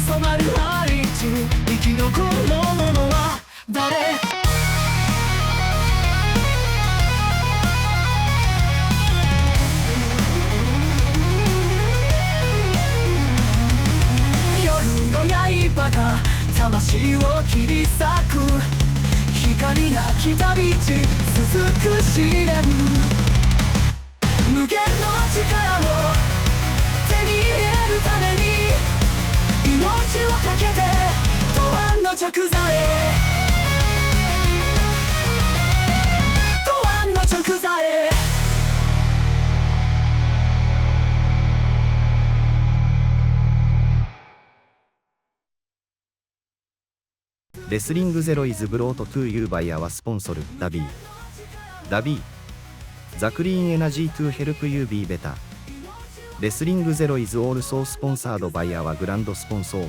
染まる毎日生き残る者は誰？夜の刃が魂を切り裂く光なき旅路続く試練無限の力を手に入れるために命をかけて永遠の直座へ永遠の直座へレスリングゼロイズブロートトゥーユーバイアワスポンソルダビーザクリーンエナジートゥーヘルプユービーベタレスリングゼロイズオールソースポンサードバイアワグランドスポンソー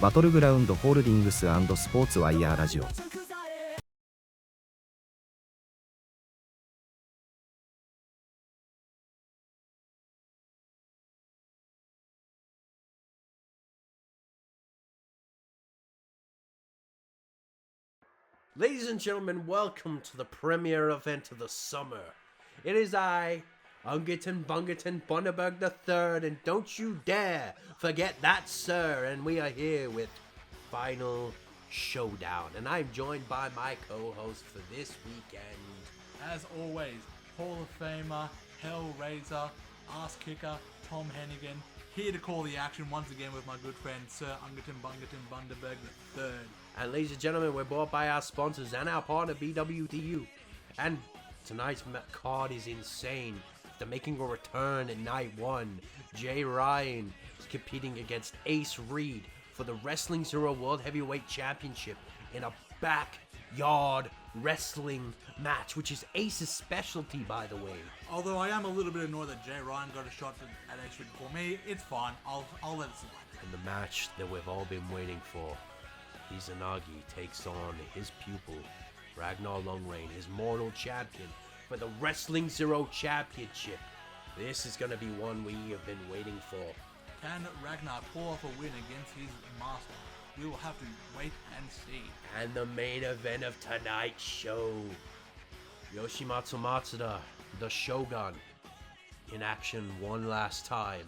バトルグラウンドホールディングス&スポーツワイヤーラジオLadies and gentlemen, welcome to the premiere event of the summer. It is I, Ungerton Bungerton Bundaberg III, and don't you dare forget that, sir. And we are here with Final Showdown, and I'm joined by my co-host for this weekend. As always, Hall of Famer, Hellraiser, Ass Kicker, Tom Hennigan, here to call the action once again with my good friend Sir Ungerton Bungerton Bundaberg III. And ladies and gentlemen, we're brought by our sponsors and our partner BWTU. And tonight's card is insane. They're making a return at night one. Jay Ryan is competing against Ace Reed for the Wrestling Xero World Heavyweight Championship in a backyard wrestling match, which is Ace's specialty, by the way. Although I am a little bit annoyed that Jay Ryan got a shot at Ace Reed for me, it's fine. I'll let it slide. And the match that we've all been waiting for. Izanagi takes on his pupil, Ragnar Longreign, his mortal champion, for the Wrestling Xero Championship. This is going to be one we have been waiting for. Can Ragnar pull off a win against his master? We will have to wait and see. And the main event of tonight's show. Yoshi Matsuda, the Shogun, in action one last time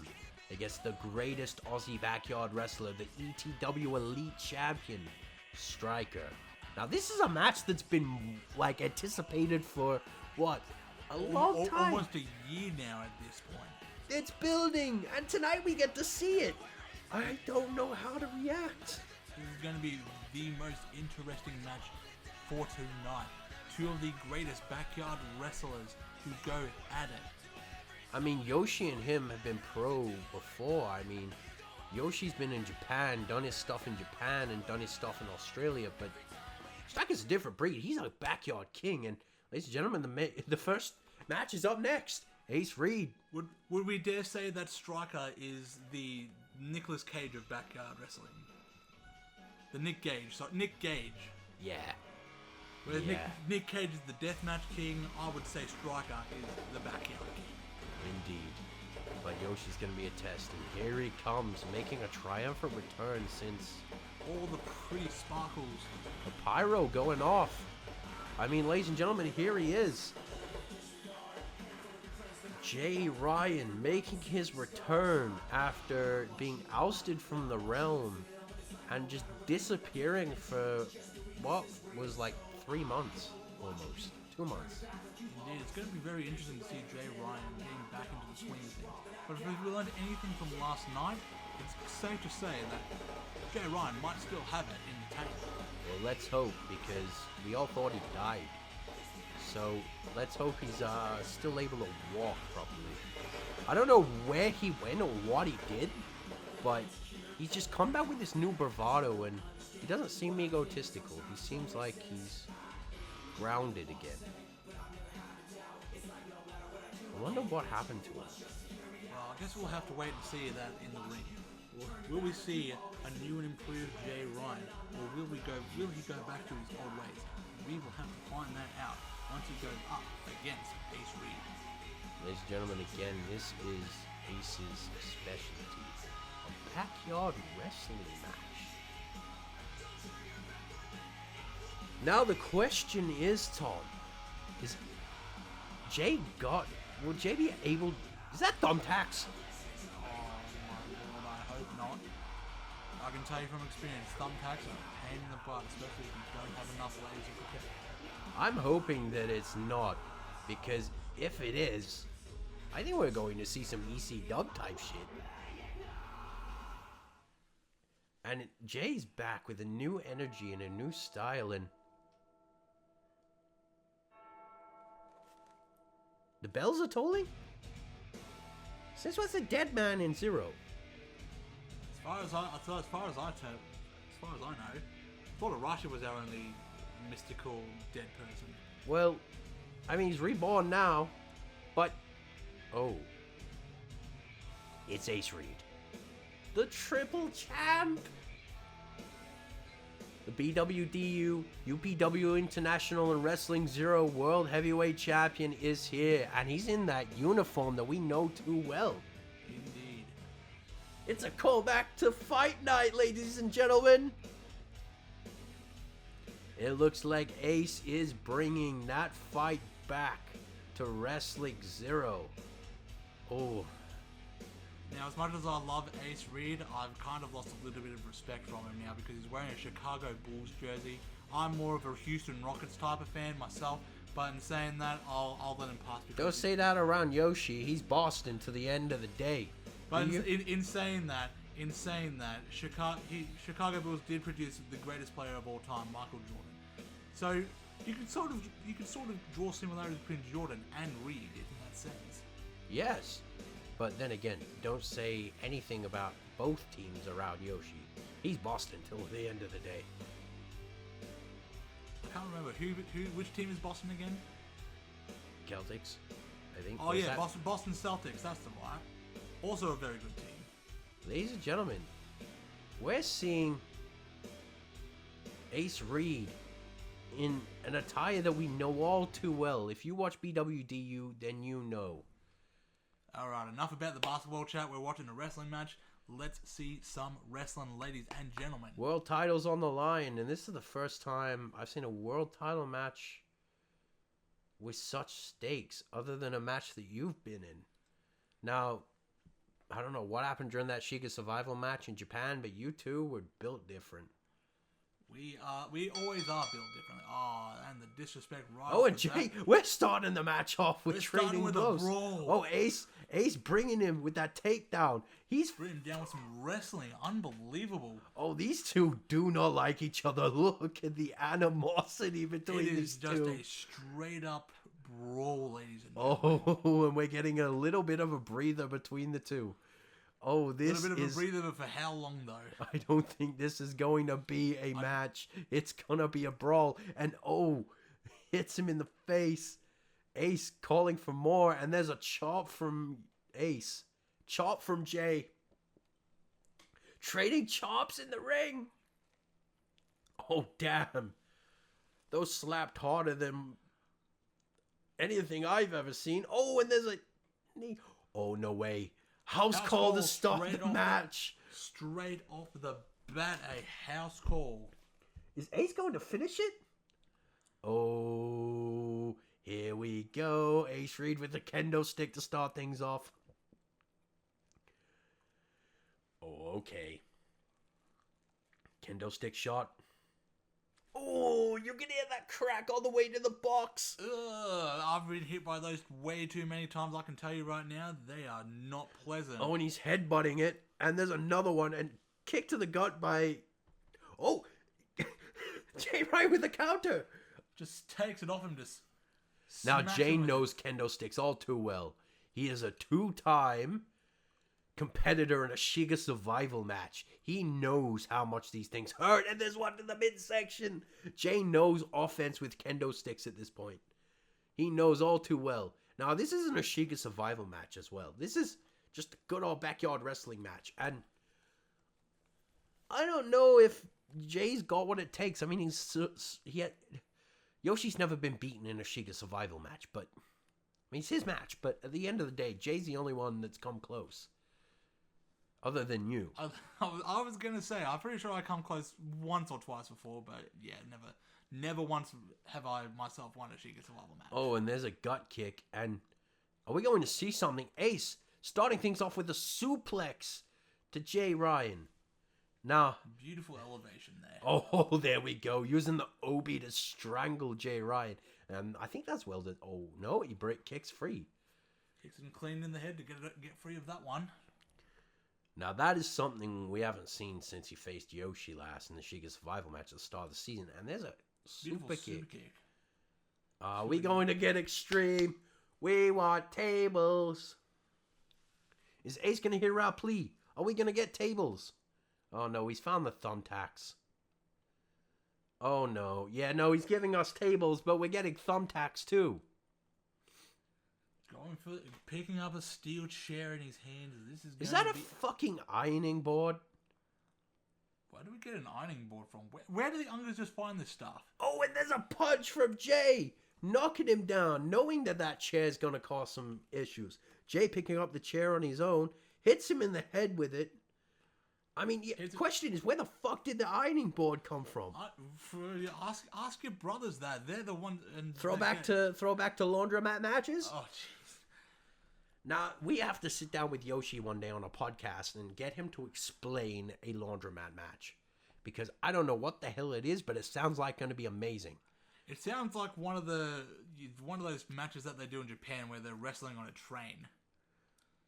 against the greatest Aussie backyard wrestler, the ETW Elite Champion, Striker. Now this is a match that's been anticipated for what? A long time. Almost a year now at this point. It's building, and tonight we get to see it. I don't know how to react. This is going to be the most interesting match for tonight. Two of the greatest backyard wrestlers who go at it. I mean, Yoshi and him have been pro before. I mean, Yoshi's been in Japan, done his stuff in Japan, and done his stuff in Australia, but Striker's a different breed. He's a backyard king, and ladies and gentlemen, the first match is up next. Ace Reed. Would we dare say that Striker is the Nicolas Cage of backyard wrestling? The Nick Gage. Yeah. Whereas Nick Cage is the deathmatch king, I would say Striker is the backyard king. Indeed. But Yoshi's going to be a test, and here he comes, making a triumphant return since all the pretty sparkles. The pyro going off. I mean, ladies and gentlemen, here he is. Jay Ryan making his return after being ousted from the realm and just disappearing for what was 3 months almost. 2 months. Indeed, it's going to be very interesting to see Jay Ryan getting back into the swing of things. But if we learned anything from last night, it's safe to say that Jay Ryan might still have it in the tank. Well, let's hope, because we all thought he died. So let's hope he's still able to walk properly. I don't know where he went or what he did, but he's just come back with this new bravado, and he doesn't seem egotistical. He seems like he's grounded again. I wonder what happened to him. Well, I guess we'll have to wait and see that in the ring. Will we see a new and improved Jay Ryan, or will he go back to his old ways? We will have to find that out once he goes up against Ace Reed. Ladies and gentlemen, again, this is Ace's specialty. A backyard wrestling match. Now the question is, Tom, will Jay be able, is that thumbtacks? Oh my lord, I hope not. I can tell you from experience, thumbtacks are a pain in the butt, especially if you don't have enough layers of protection. I'm hoping that it's not, because if it is, I think we're going to see some EC dub type shit. And Jay's back with a new energy and a new style, and the bells are tolling? Since what's a dead man in Xero? As far as I know, I thought Arashi was our only mystical dead person. Well, I mean, he's reborn now, but... Oh. It's Ace Reed. The triple champ! The BWDU, UPW International and Wrestling Xero World Heavyweight Champion is here, and he's in that uniform that we know too well. Indeed. It's a callback to Fight Night, ladies and gentlemen! It looks like Ace is bringing that fight back to Wrestling Xero. Oh. Now, as much as I love Ace Reed, I've kind of lost a little bit of respect from him now because he's wearing a Chicago Bulls jersey. I'm more of a Houston Rockets type of fan myself, but in saying that, I'll let him pass. Don't say that around Yoshi. He's Boston to the end of the day. But in saying that, Chicago Bulls did produce the greatest player of all time, Michael Jordan. So you can sort of draw similarities between Jordan and Reed in that sense. Yes, but then again, don't say anything about both teams around Yoshi. He's Boston till the end of the day. I can't remember which team is Boston again. Celtics, I think. Oh yeah, Boston Celtics. That's the right. Also a very good team. Ladies and gentlemen, we're seeing Ace Reed in an attire that we know all too well. If you watch BWDU, then you know. Alright, enough about the basketball chat. We're watching a wrestling match. Let's see some wrestling, ladies and gentlemen. World title's on the line, and this is the first time I've seen a world title match with such stakes, other than a match that you've been in. Now, I don't know what happened during that Shiga Survival match in Japan, but you two were built different. We always are built differently. Oh, and the disrespect right. Oh, and Jay, we're starting the match off with trading with blows. A brawl. Oh, Ace bringing him with that takedown. He's bringing him down with some wrestling. Unbelievable. Oh, these two do not like each other. Look at the animosity between these two. It is just a straight up brawl, ladies and gentlemen. Oh, and we're getting a little bit of a breather between the two. Oh, this is... A little bit of a breather, but for how long, though? I don't think this is going to be a match. It's going to be a brawl. And, hits him in the face. Ace calling for more. And there's a chop from Ace. Chop from Jay. Trading chops in the ring. Oh, damn. Those slapped harder than anything I've ever seen. Oh, and there's a knee. Oh, no way. House call to stop the match. Straight off the bat, a house call. Is Ace going to finish it? Oh, here we go. Ace Reed with the kendo stick to start things off. Oh, okay. Kendo stick shot. Oh, you can hear that crack all the way to the box. I've been hit by those way too many times. I can tell you right now, they are not pleasant. Oh, and he's headbutting it. And there's another one. And kick to the gut by... Oh, Jay Ryan with the counter. Just takes it off him. Just now, Jay knows kendo sticks all too well. He is a two-time competitor in a Shiga survival match. He knows how much these things hurt, and there's one in the midsection. Jay knows offense with kendo sticks at this point. He knows all too well. Now, this isn't a Shiga survival match as well. This is just a good old backyard wrestling match, and I don't know if Jay's got what it takes. I mean, Yoshi's never been beaten in a Shiga survival match, but I mean, it's his match. But at the end of the day, Jay's the only one that's come close. Other than you. I was gonna say, I'm pretty sure I come close once or twice before, but yeah, never once have I myself won a Sheikah survival match. Oh, and there's a gut kick. And are we going to see something? Ace starting things off with a suplex to Jay Ryan. Now, Beautiful elevation there. oh, there we go. Using the Obi to strangle Jay Ryan. And I think that's well done. Oh, no, he kicks free. Kicks him clean in the head to get free of that one. Now, that is something we haven't seen since he faced Yoshi last in the Sheikah survival match at the start of the season. And there's a super kick. Are we going to get extreme? We want tables. Is Ace going to hear our plea? Are we going to get tables? Oh, no, he's found the thumbtacks. Oh, no. Yeah, no, he's giving us tables, but we're getting thumbtacks, too. Going for picking up a steel chair in his hands. Is that a fucking ironing board? Where do we get an ironing board from? Where do the Ungers just find this stuff? Oh, and there's a punch from Jay, knocking him down, knowing that chair's going to cause some issues. Jay picking up the chair on his own, hits him in the head with it. I mean, the question is, where the fuck did the ironing board come from? Ask your brothers that. They're the ones. And Throwback to laundromat matches? Oh, jeez. Now, we have to sit down with Yoshi one day on a podcast and get him to explain a laundromat match. Because I don't know what the hell it is, but it sounds like going to be amazing. It sounds like one of those matches that they do in Japan where they're wrestling on a train.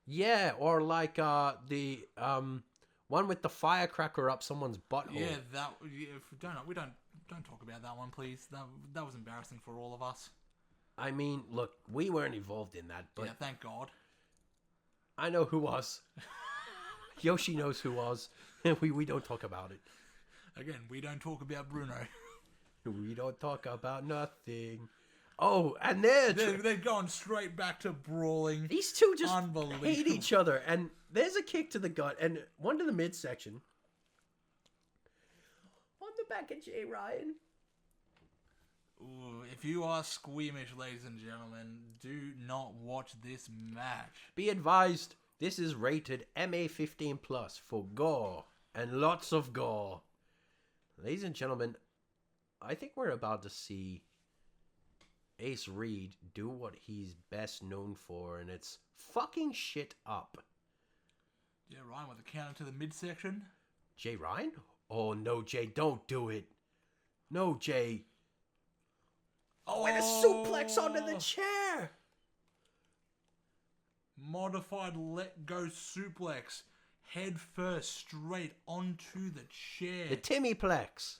Yeah, or like the one with the firecracker up someone's butthole. Yeah, if we don't talk about that one, please. That was embarrassing for all of us. I mean, look, we weren't involved in that, but yeah, thank God. I know who was. Yoshi knows who was. We don't talk about it. Again, we don't talk about Bruno. We don't talk about nothing. Oh, and they're going straight back to brawling. These two just hate each other. And there's a kick to the gut and one to the midsection. On the back of Jay Ryan. Ooh, if you are squeamish, ladies and gentlemen, do not watch this match. Be advised, this is rated MA15 plus for gore and lots of gore. Ladies and gentlemen, I think we're about to see Ace Reed do what he's best known for, and it's fucking shit up. Yeah, Ryan with a counter to the midsection. Jay Ryan? Oh, no, Jay, don't do it. No, Jay. Oh, and a suplex onto the chair. Modified let go suplex. Head first, straight onto the chair. The Timmyplex.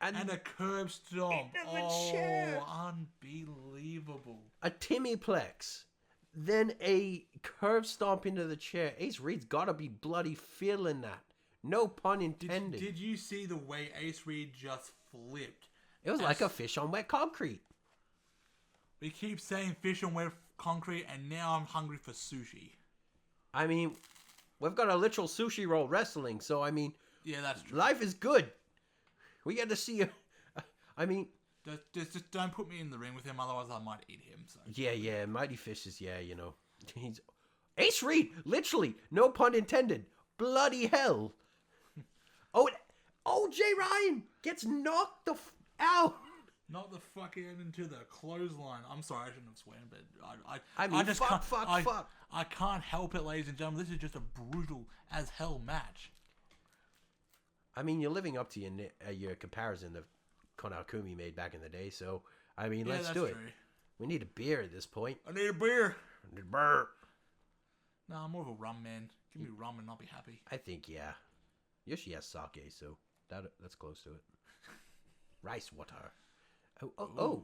And a curb stomp. Into the chair. Unbelievable. A Timmyplex. Then a curb stomp into the chair. Ace Reed's got to be bloody feeling that. No pun intended. Did you see the way Ace Reed just flipped? It was like a fish on wet concrete. We keep saying fish on wet concrete, and now I'm hungry for sushi. I mean, we've got a literal sushi roll wrestling, so I mean... Yeah, that's true. Life is good. We get to see... I mean... Just don't put me in the ring with him, otherwise I might eat him. So. Yeah, Mighty Fish is, you know... He's... Ace Reed, literally, no pun intended. Bloody hell. Oh, Jay Ryan gets knocked the out. Not the fucking into the clothesline. I'm sorry, I shouldn't have sworn, but I just fuck. I can't help it, ladies and gentlemen. This is just a brutal as hell match. I mean, you're living up to your comparison of Konakumi made back in the day, so I mean, let's do it. True. We need a beer at this point. I need a beer. I need a beer. No, I'm more of a rum man. Give me rum and I'll be happy. I think, yeah. Yoshi has sake, so that's close to it. Rice water. Oh.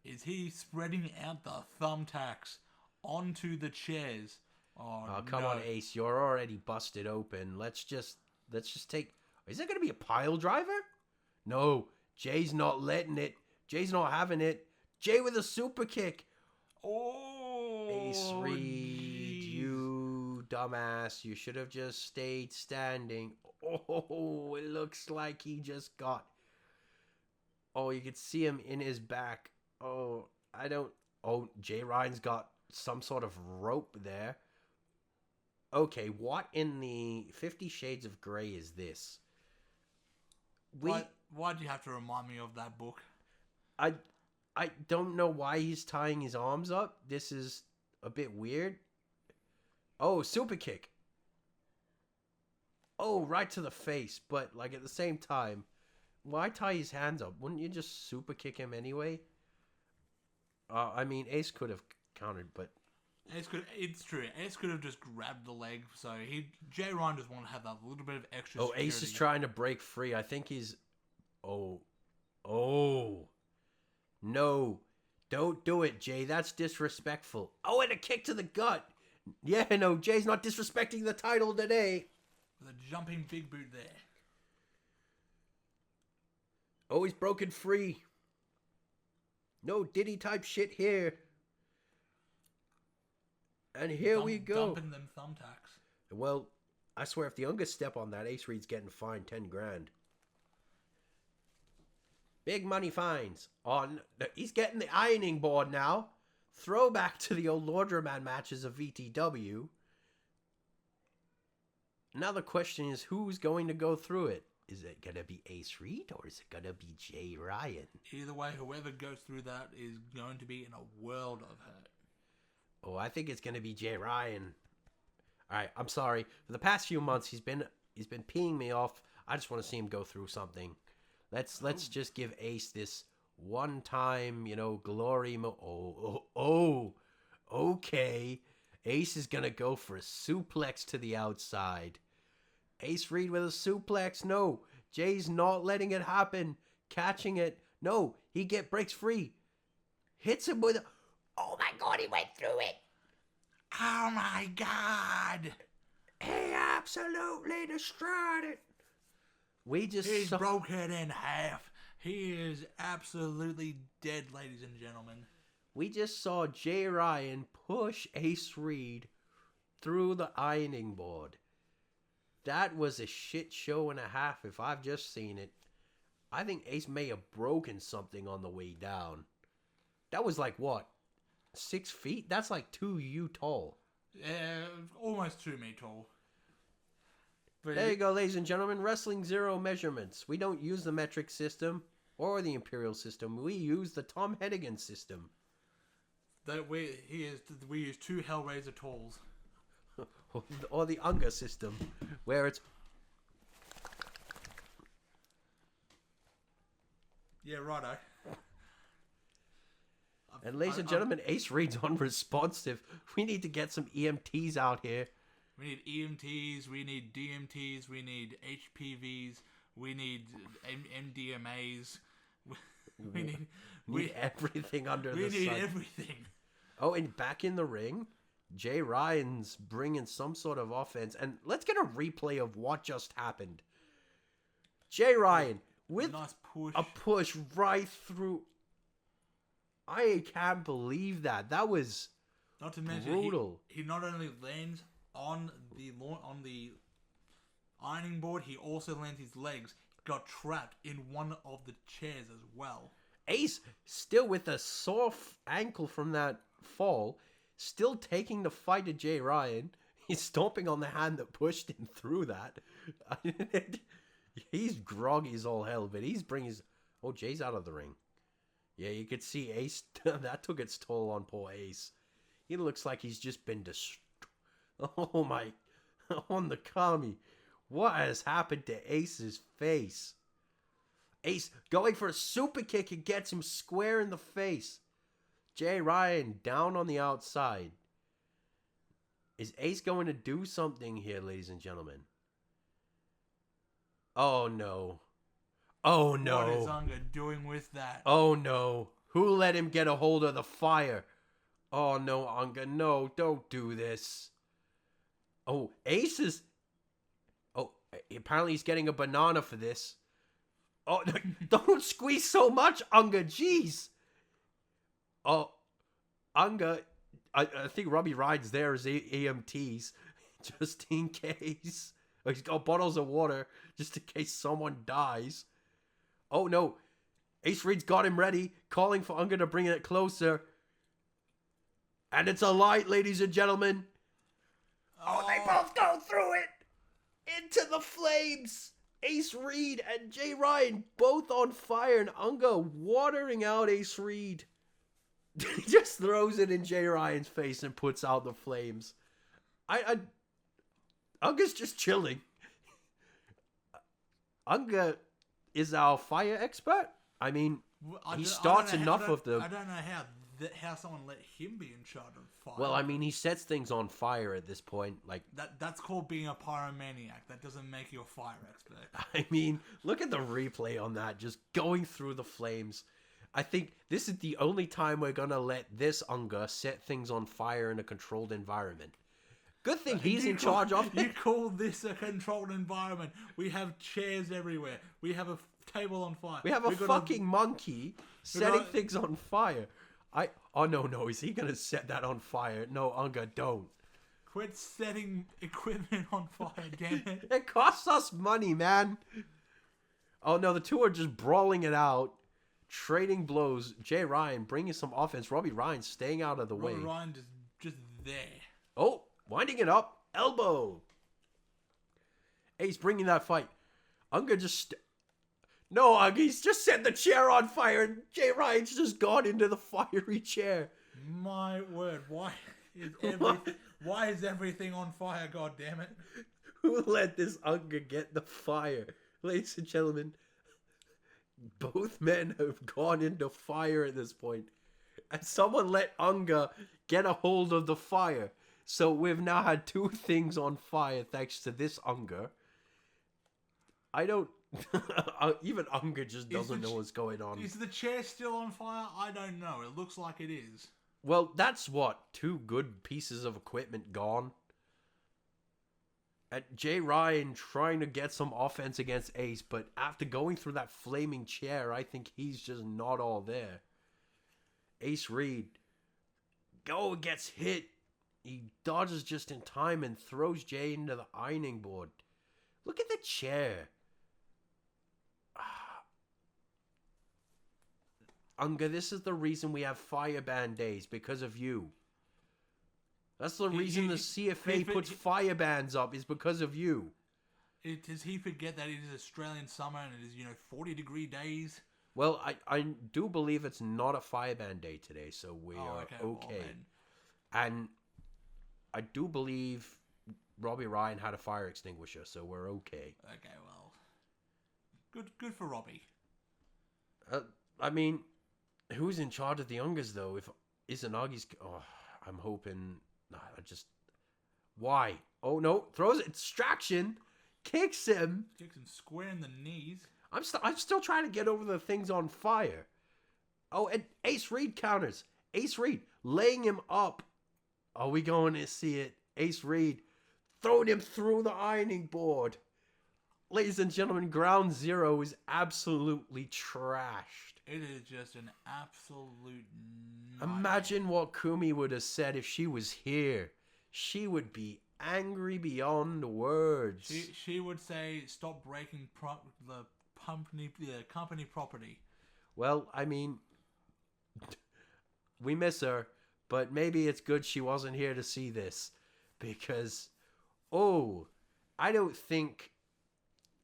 Is he spreading out the thumbtacks onto the chairs? Oh, come on, Ace. You're already busted open. Let's just take... Is there going to be a pile driver? No. Jay's not letting it. Jay's not having it. Jay with a super kick. Oh, Ace Reed, you dumbass. You should have just stayed standing. Oh, it looks like he just got... Oh, you could see him in his back. Oh, Jay Ryan's got some sort of rope there. Okay, what in the 50 Shades of Grey is this? Why do you have to remind me of that book? I I don't know why he's tying his arms up. This is a bit weird. Oh, super kick. Oh, right to the face, but like at the same time, why tie his hands up? Wouldn't you just super kick him anyway? I mean, Ace could have countered, but It's true. Ace could have just grabbed the leg, so Jay Ryan just want to have that little bit of extra. oh, Ace is trying to break free. I think he's. Oh, no, don't do it, Jay. That's disrespectful. Oh, and a kick to the gut. Yeah, no, Jay's not disrespecting the title today. The jumping big boot there. Oh, he's broken free. No Diddy type shit here. And here we go. Dumping them thumbtacks. Well, I swear if the Unga step on that, Ace Reed's getting fined 10 grand. Big money fines. On he's getting the ironing board now. Throwback to the old Laundromat matches of VTW. Now the question is, who's going to go through it? Is it going to be Ace Reed or is it going to be Jay Ryan? Either way, whoever goes through that is going to be in a world of hurt. Oh, I think it's going to be Jay Ryan. All right, I'm sorry. For the past few months, he's been peeing me off. I just want to see him go through something. Let's just give Ace this one time, glory. Okay. Ace is going to go for a suplex to the outside. Ace Reed with a suplex. No, Jay's not letting it happen. Catching it. No, he breaks free. Hits him with a... Oh my God, he went through it. Oh my God. He absolutely destroyed it. He's broke it in half. He is absolutely dead, ladies and gentlemen. We just saw Jay Ryan push Ace Reed through the ironing board. That was a shit show and a half if I've just seen it. I think Ace may have broken something on the way down. That was like what? 6 feet? That's like 2 tall. Almost 2 me tall. But there you go, ladies and gentlemen. Wrestling Xero measurements. We don't use the metric system or the imperial system. We use the Tom Hennigan system. We use 2 Hellraiser talls. Or the Unga system, where it's... Yeah, righto. And ladies and gentlemen, Ace Reed's unresponsive. We need to get some EMTs out here. We need EMTs, we need DMTs, we need HPVs, we need MDMAs. We need everything under the sun. We need everything. Oh, and back in the ring, Jay Ryan's bringing some sort of offense. And let's get a replay of what just happened. Jay Ryan with nice push. A push right through. I can't believe that. That was not to mention brutal. He not only lands on the ironing board, he also lands his legs. Got trapped in one of the chairs as well. Ace, still with a sore ankle from that fall, still taking the fight to Jay Ryan. He's stomping on the hand that pushed him through that. He's groggy as all hell, but he's bringing his... Oh, Jay's out of the ring. Yeah, you could see Ace. That took its toll on poor Ace. He looks like he's just been destroyed. Oh my... On the kami. What has happened to Ace's face? Ace going for a super kick and gets him square in the face. Jay Ryan down on the outside. Is Ace going to do something here, ladies and gentlemen? Oh no. Oh no. What is Unga doing with that? Oh no. Who let him get a hold of the fire? Oh no, Unga, no, don't do this. Oh, Ace is... Oh, apparently he's getting a banana for this. Oh, don't squeeze so much, Unga, jeez. Oh, Unga, I think Robbie Ryan's there as EMTs, just in case. Oh, he's got bottles of water, just in case someone dies. Oh no, Ace Reed's got him ready, calling for Unga to bring it closer. And it's a light, ladies and gentlemen. Oh, they both go through it! Into the flames! Ace Reed and Jay Ryan both on fire, and Unga watering out Ace Reed. He just throws it in Jay Ryan's face and puts out the flames. Unga's just chilling. Unga is our fire expert. I mean, he starts enough of them. I don't know how someone let him be in charge of fire. Well, I mean, he sets things on fire at this point. Like that's called being a pyromaniac. That doesn't make you a fire expert. I mean, look at the replay on that, just going through the flames. I think this is the only time we're gonna let this Unga set things on fire in a controlled environment. Good thing he's in charge of it. You call this a controlled environment? We have chairs everywhere. We have a table on fire. We have a fucking monkey setting things on fire. Oh no, is he gonna set that on fire? No, Unga, don't. Quit setting equipment on fire, damn it. It costs us money, man. Oh no, the two are just brawling it out, trading blows. Jay Ryan bringing some offense. Robbie Ryan staying out of the way. Robbie Ryan just there. Oh, winding it up. Elbow. Ace bringing that fight. Unga just... No, Unga, he's just set the chair on fire and Jay Ryan's just gone into the fiery chair. My word, why is everything on fire, god damn it? Who let this Unga get the fire? Ladies and gentlemen, both men have gone into fire at this point. And someone let Unga get a hold of the fire. So we've now had two things on fire thanks to this Unga. I don't... Even Unga just doesn't know what's going on. Is the chair still on fire? I don't know. It looks like it is. Well, that's what? Two good pieces of equipment gone? At Jay Ryan trying to get some offense against Ace, but after going through that flaming chair, I think he's just not all there. Ace Reed gets hit. He dodges just in time and throws Jay into the ironing board. Look at the chair. Unga, this is the reason we have fire ban days, because of you. That's the reason the CFA puts fire bans up, is because of you. Does he forget that it is Australian summer and it is, 40-degree days? Well, I do believe it's not a fire ban day today, so we are okay. Well, and I do believe Robbie Ryan had a fire extinguisher, so we're okay. Okay, well, good for Robbie. I mean, who's in charge of the Ungas though? If Izanagi's, I'm hoping. Why? Oh no! Throws it, distraction, kicks him square in the knees. I'm still trying to get over the things on fire. Oh, and Ace Reed counters. Ace Reed laying him up. Are we going to see it? Ace Reed throwing him through the ironing board. Ladies and gentlemen, Ground Zero is absolutely trashed. It is just an absolute nightmare. Imagine what Kumi would have said if she was here. She would be angry beyond words. She would say, "Stop breaking the company property." Well, I mean, we miss her, but maybe it's good she wasn't here to see this, because, I don't think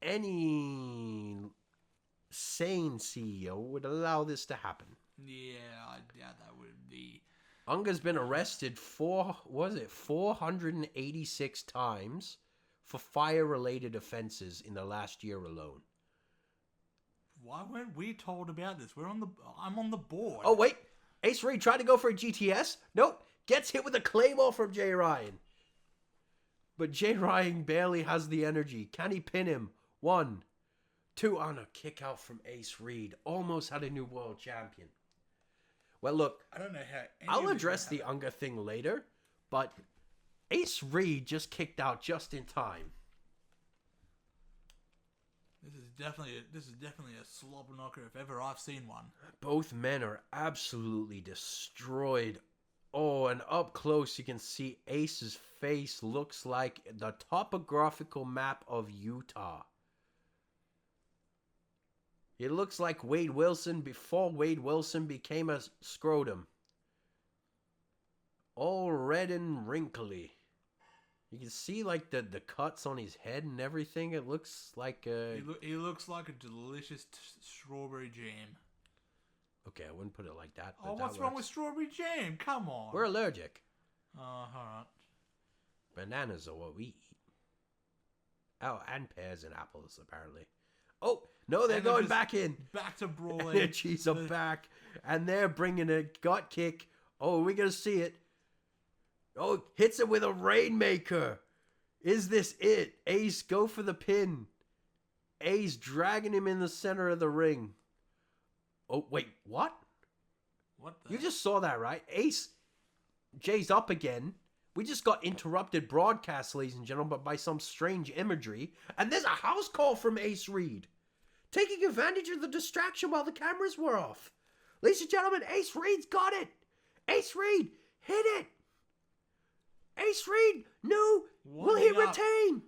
any sane CEO would allow this to happen. Yeah, I doubt that would be. Unga's been arrested 486 times for fire-related offenses in the last year alone. Why weren't we told about this? I'm on the board. Oh, wait. Ace Reed tried to go for a GTS. Nope. Gets hit with a claymore from Jay Ryan. But Jay Ryan barely has the energy. Can he pin him? 1, 2 on a kick out from Ace Reed. Almost had a new world champion. Well, look. I don't know how. I'll address the Unga thing later, but Ace Reed just kicked out just in time. This is definitely a slobber knocker if ever I've seen one. Both men are absolutely destroyed. Oh, and up close you can see Ace's face looks like the topographical map of Utah. It looks like Wade Wilson before Wade Wilson became a scrotum. All red and wrinkly. You can see like the cuts on his head and everything. It looks like He looks like a delicious strawberry jam. Okay, I wouldn't put it like that. But Oh, what's wrong with strawberry jam? Come on. We're allergic. Alright. Bananas are what we eat. Oh, and pears and apples, apparently. Oh, no, they're going back in. Back to And brawling. the Chiefs are back. And they're bringing a gut kick. Oh, we're going to see it. Oh, hits it with a Rainmaker. Is this it? Ace, go for the pin. Ace dragging him in the center of the ring. Oh, wait, what? What the? You just saw that, right? Ace, Jay's up again. We just got interrupted broadcast, ladies and gentlemen, by some strange imagery. And there's a house call from Ace Reed. Taking advantage of the distraction while the cameras were off. Ladies and gentlemen, Ace Reed's got it. Ace Reed, hit it. Ace Reed, no. Will he Winding up. retain?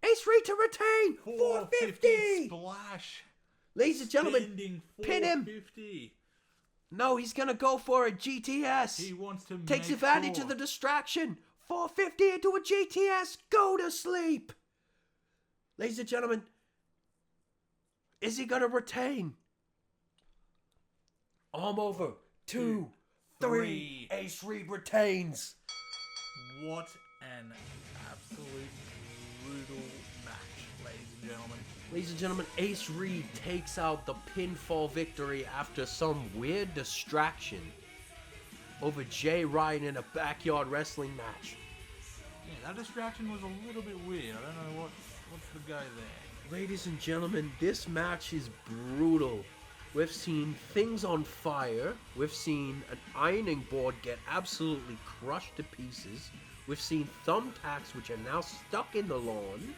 Ace Reed to retain. 450. Splash. Ladies and gentlemen, Spending pin him. 450. No, he's going to go for a GTS. He wants to Takes make advantage sure. of the distraction. 450 into a GTS. Go to sleep. Ladies and gentlemen, is he going to retain? Arm over. 2, 3. Ace Reed retains. What an absolute brutal match, ladies and gentlemen. Ladies and gentlemen, Ace Reed takes out the pinfall victory after some weird distraction over Jay Ryan in a backyard wrestling match. Yeah, that distraction was a little bit weird. I don't know what's the go there. Ladies and gentlemen, this match is brutal. We've seen things on fire. We've seen an ironing board get absolutely crushed to pieces. We've seen thumbtacks which are now stuck in the lawn.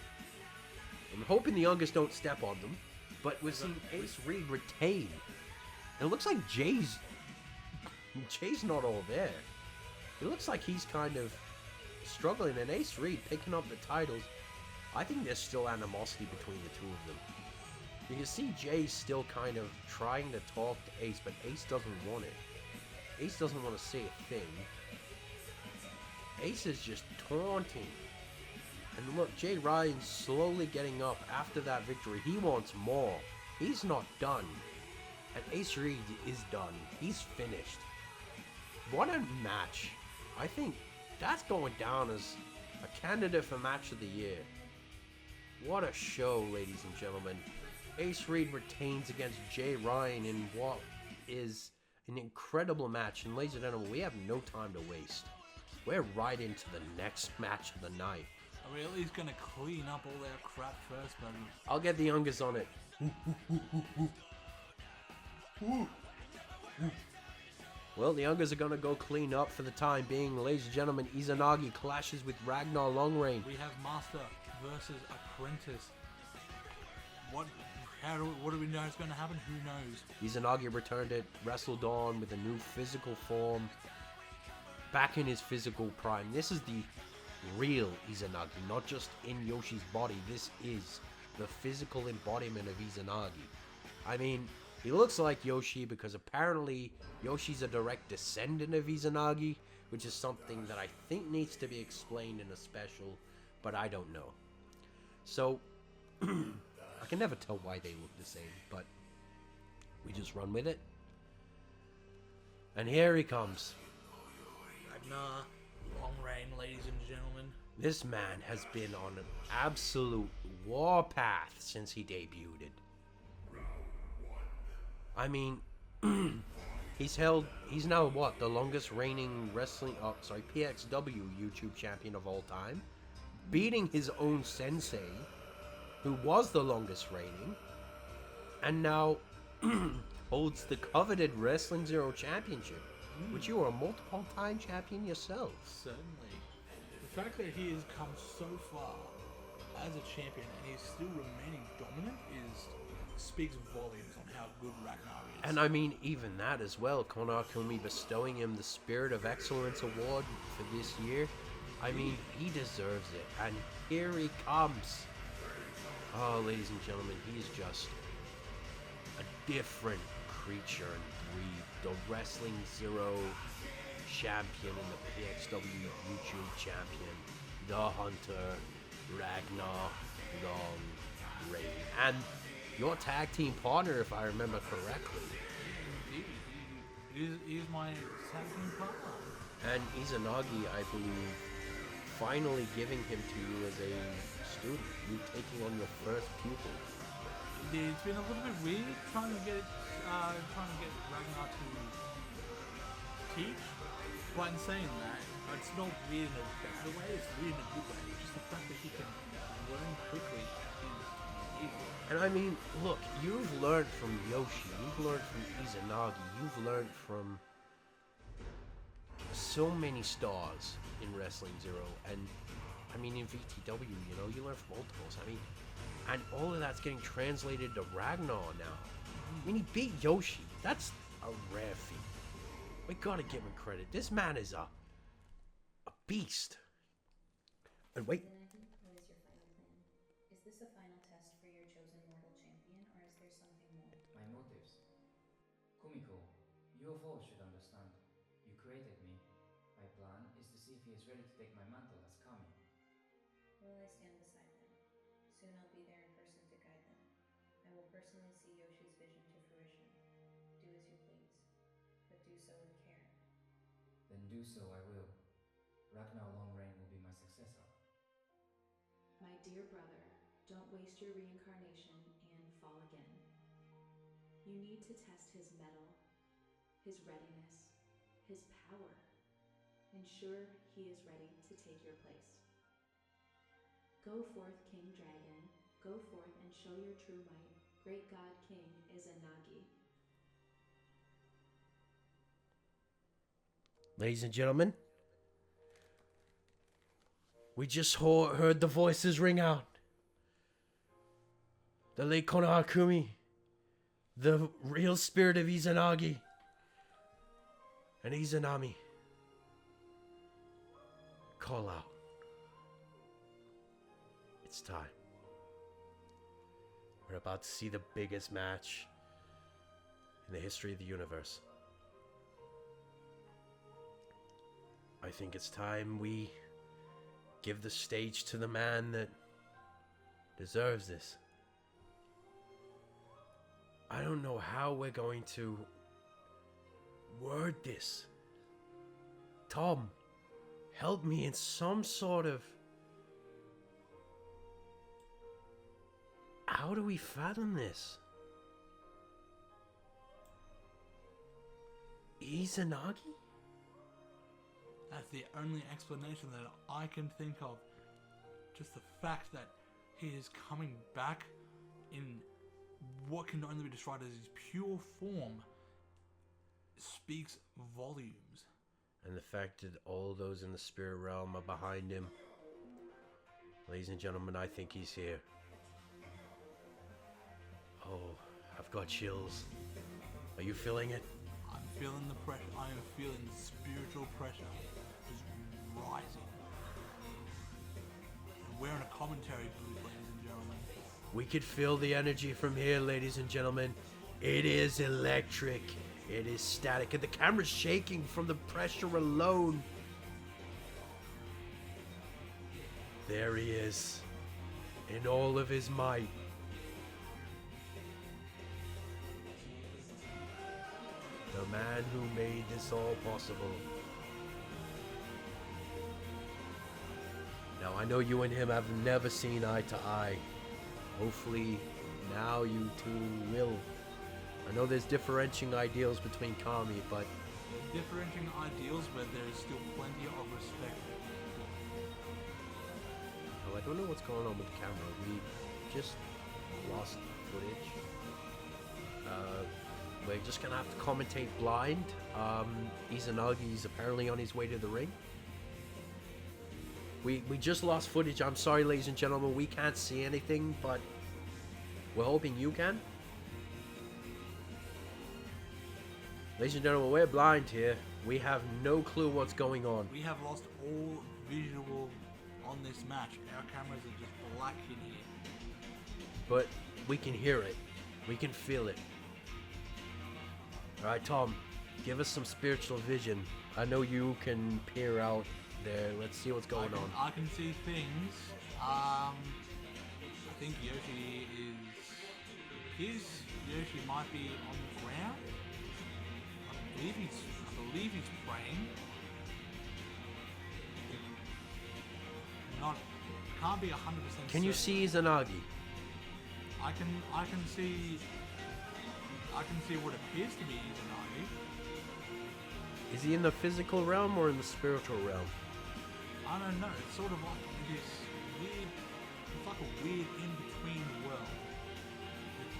I'm hoping the youngest don't step on them. But we've seen Ace Reed retain. And it looks like Jay's not all there. It looks like he's kind of struggling. And Ace Reed picking up the titles. I think there's still animosity between the two of them. You can see Jay still kind of trying to talk to Ace, but Ace doesn't want it. Ace doesn't want to say a thing. Ace is just taunting. And look, Jay Ryan's slowly getting up after that victory. He wants more. He's not done. And Ace Reed is done. He's finished. What a match. I think that's going down as a candidate for match of the year. What a show, ladies and gentlemen. Ace Reed retains against Jay Ryan in what is an incredible match. And ladies and gentlemen, we have no time to waste. We're right into the next match of the night. Are we at least going to clean up all that crap first, buddy? I'll get the youngest on it. Well, the youngers are going to go clean up for the time being. Ladies and gentlemen, Izanagi clashes with Ragnar Longreign. We have Master versus Apprentice. What do we know is going to happen? Who knows? Izanagi returned it, wrestled on with a new physical form. Back in his physical prime. This is the real Izanagi, not just in Yoshi's body. This is the physical embodiment of Izanagi. I mean, he looks like Yoshi because apparently Yoshi's a direct descendant of Izanagi, which is something that I think needs to be explained in a special, but I don't know. So, I can never tell why they look the same, but we just run with it. And here he comes. Ragnar, long reign, ladies and gentlemen. This man has been on an absolute warpath since he debuted. I mean, he's now what, the longest reigning PXW YouTube champion of all time, beating his own sensei, who was the longest reigning, and now holds the coveted Wrestling Zero Championship, which you are a multiple time champion yourself. Certainly. The fact that he has come so far as a champion and he's still remaining dominant speaks volumes on how good Ragnar is. And I mean, even that as well, Konakumi bestowing him the Spirit of Excellence Award for this year. I mean, he deserves it. And here he comes. Oh, ladies and gentlemen, he is just a different creature and breed. The Wrestling Zero champion and the PXW YouTube champion. the Hunter, Ragnar, Long Reign, and your tag team partner, if I remember correctly. He's my tag team partner. And Izanagi, I believe, finally giving him to you as a student, you taking on your first pupil. It's been a little bit weird trying to get Ragnar to teach. But in saying that, it's not weird in a bad way, it's weird in a good way. It's just the fact that he can learn quickly is easy. And I mean, look, you've learned from Yoshi, you've learned from Izanagi, you've learned from so many stars in Wrestling Zero, and I mean in VTW, you know, you learn from multiples. I mean, and all of that's getting translated to Ragnar now. I mean, he beat Yoshi. That's a rare feat. We gotta give him credit. This man is a beast. And wait. Izanagi, what is your final plan? Is this a final test for your chosen mortal champion, or is there something more? My motives. Kumiko, you of all should understand. You created me. My plan is to see if he is ready to take my mantle as Kami. Well, I stand beside them. Soon I'll be there in person to guide them. I will personally see Yoshi's vision to fruition. Do as you please, but do so with care. Then do so I will. Ragnar Longreign will be my successor. My dear brother, don't waste your reincarnation and fall again. You need to test his mettle, his readiness, his power. Ensure he is ready to take your place. Go forth, King Dragon. Go forth and show your true might. Great God King Izanagi. Ladies and gentlemen, we just heard the voices ring out. The late Konoha Kumi, the real spirit of Izanagi, and Izanami. Call out. It's time. We're about to see the biggest match in the history of the universe. I think it's time we give the stage to the man that deserves this. I don't know how we're going to word this. Tom, help me in some sort of... How do we fathom this? Izanagi? That's the only explanation that I can think of. Just the fact that he is coming back in what can only be described as his pure form speaks volumes. And the fact that all those in the spirit realm are behind him. Ladies and gentlemen, I think he's here. Oh, I've got chills. Are you feeling it? I'm feeling the pressure. I am feeling the spiritual pressure just rising. And we're in a commentary booth, ladies and gentlemen. We could feel the energy from here, ladies and gentlemen. It is electric. It is static. And the camera's shaking from the pressure alone. There he is. In all of his might. The man who made this all possible. Now, I know you and him have never seen eye to eye. Hopefully, now you two will. I know there's differentiating ideals between Kami, but... Differentiating ideals, but there is still plenty of respect. Oh, I don't know what's going on with the camera. We just lost footage. We're just gonna have to commentate blind. Izanagi's apparently on his way to the ring. We just lost footage. I'm sorry, ladies and gentlemen. We can't see anything, but we're hoping you can. Ladies and gentlemen, we're blind here. We have no clue what's going on. We have lost all visual on this match. Our cameras are just black in here. But we can hear it. We can feel it. Alright, Tom, give us some spiritual vision. I know you can peer out there. Let's see what's going on. I can see things. I think Yoshi Yoshi might be on the ground. I believe he's praying. Can't be 100%. Can you see Izanagi? I can see what appears to be Izanagi. Is he in the physical realm or in the spiritual realm? I don't know. It's sort of like this weird. It's like a weird in-between world.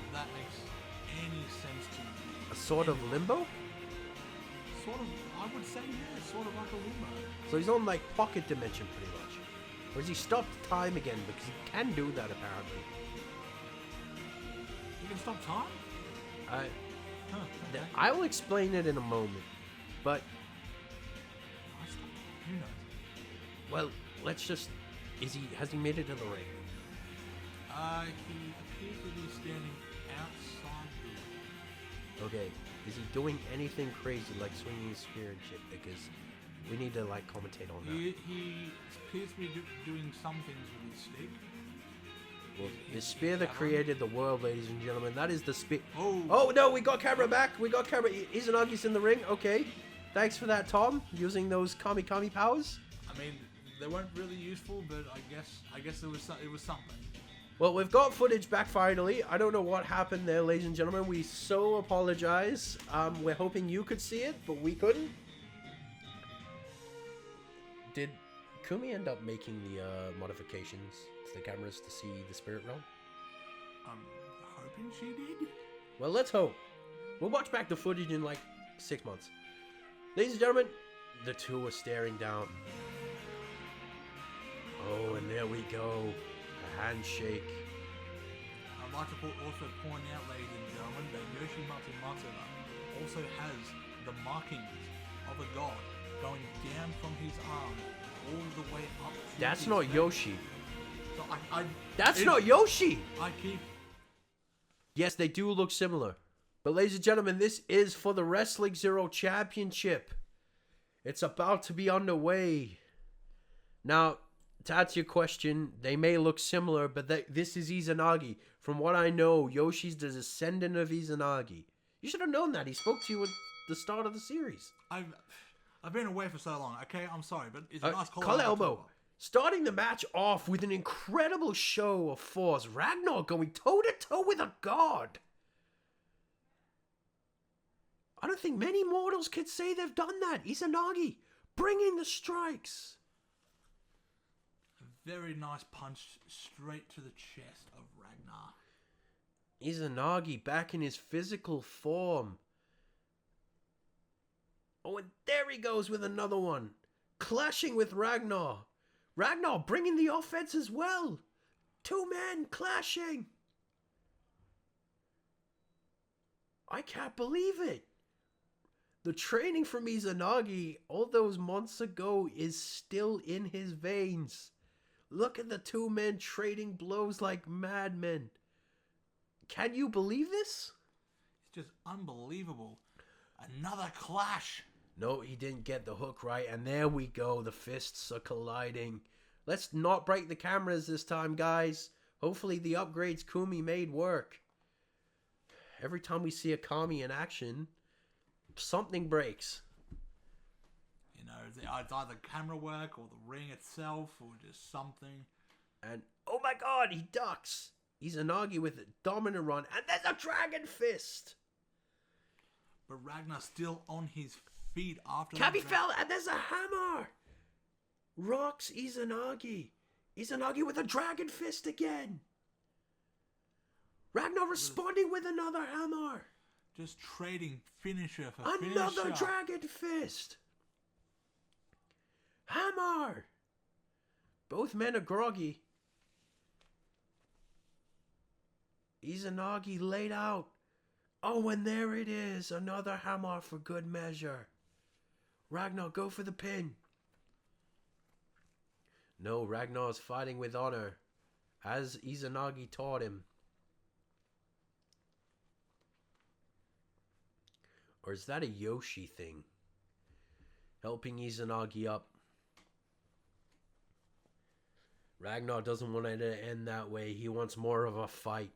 If that makes any sense to you. A sort of limbo? Sort of. I would say yeah. Sort of like a limbo. So he's on like pocket dimension pretty much. Or has he stopped time again? Because he can do that apparently. You can stop time? Okay. I will explain it in a moment. But who knows? Well, let's just has he made it to the ring? He appears to be standing outside the ring. Okay. Is he doing anything crazy like swinging his spear and shit? Because we need to like commentate on that. He appears to be doing some things with his stick. Well, the spear that created the world, ladies and gentlemen, that is the spear. Oh. Oh no, we got camera back. We got camera. Izanagi's in the ring. Okay. Thanks for that, Tom. Using those Kami powers. I mean, they weren't really useful, but I guess it was something. Well, we've got footage back finally. I don't know what happened there, ladies and gentlemen. We so apologize. We're hoping you could see it, but we couldn't. Did Kumi end up making the modifications to the cameras to see the spirit realm? I'm hoping she did. Well, let's hope. We'll watch back the footage in like 6 months. Ladies and gentlemen, the two are staring down. Oh, and there we go. A handshake. I'd like to also point out, ladies and gentlemen, that Yoshi Matsumoto also has the markings of a god going down from his arm all the way up to That's his not face. Yoshi. So That's not Yoshi! I keep... Yes, they do look similar. But ladies and gentlemen, this is for the Wrestling Xero Championship. It's about to be underway. Now, to answer your question, they may look similar, but this is Izanagi. From what I know, Yoshi's the descendant of Izanagi. You should have known that. He spoke to you at the start of the series. I've been away for so long. Okay, I'm sorry, but it's a nice collar elbow. Starting the match off with an incredible show of force. Ragnar going toe-to-toe with a god. I don't think many mortals could say they've done that. Izanagi bringing the strikes. A very nice punch straight to the chest of Ragnar. Izanagi back in his physical form. Oh, and there he goes with another one. Clashing with Ragnar. Ragnar bringing the offense as well. Two men clashing. I can't believe it. The training from Izanagi all those months ago is still in his veins. Look at the two men trading blows like madmen. Can you believe this? It's just unbelievable. Another clash. No, he didn't get the hook right, and there we go. The fists are colliding. Let's not break the cameras this time, guys. Hopefully the upgrades Kumi made work. Every time we see a Kami in action, something breaks. You know, it's either camera work or the ring itself or just something. And, oh my god, he ducks. Izanagi with a dominant run, and there's a dragon fist. But Ragnar's still on his feet after Cabby fell, and there's a hammer. Rocks Izanagi. Izanagi with a dragon fist again. Ragnar responding with another hammer. Just trading finisher for Another finisher. dragon fist. Hammer. Both men are groggy. Izanagi laid out. Oh, and there it is. Another hammer for good measure. Ragnar, go for the pin. No, Ragnar's fighting with honor, as Izanagi taught him. Or is that a Yoshi thing? Helping Izanagi up. Ragnar doesn't want it to end that way. He wants more of a fight.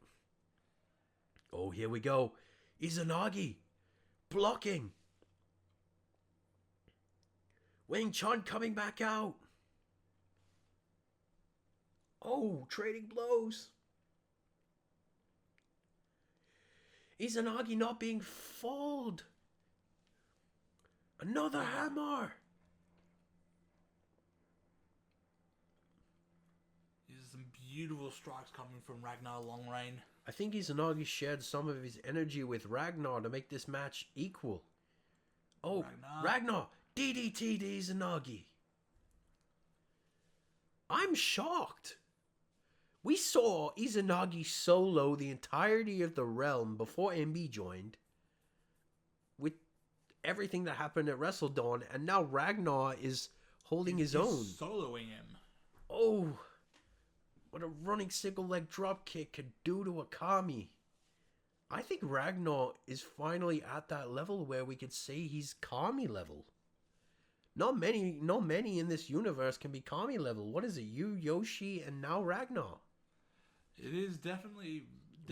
Oh, here we go. Izanagi blocking. Wing Chun coming back out. Oh, trading blows. Izanagi not being fooled. Another hammer. There's some beautiful strikes coming from Ragnar long range. I think Izanagi shared some of his energy with Ragnar to make this match equal. Oh, Ragnar DDT to Izanagi. I'm shocked. We saw Izanagi solo the entirety of the realm before MB joined, with everything that happened at WrestleDawn, and now Ragnar is holding his own. Soloing him. Oh, what a running single leg drop kick could do to a Kami. I think Ragnar is finally at that level where we could say he's Kami level. Not many in this universe can be Kami level. What is it? You, Yoshi, and now Ragnar. It is definitely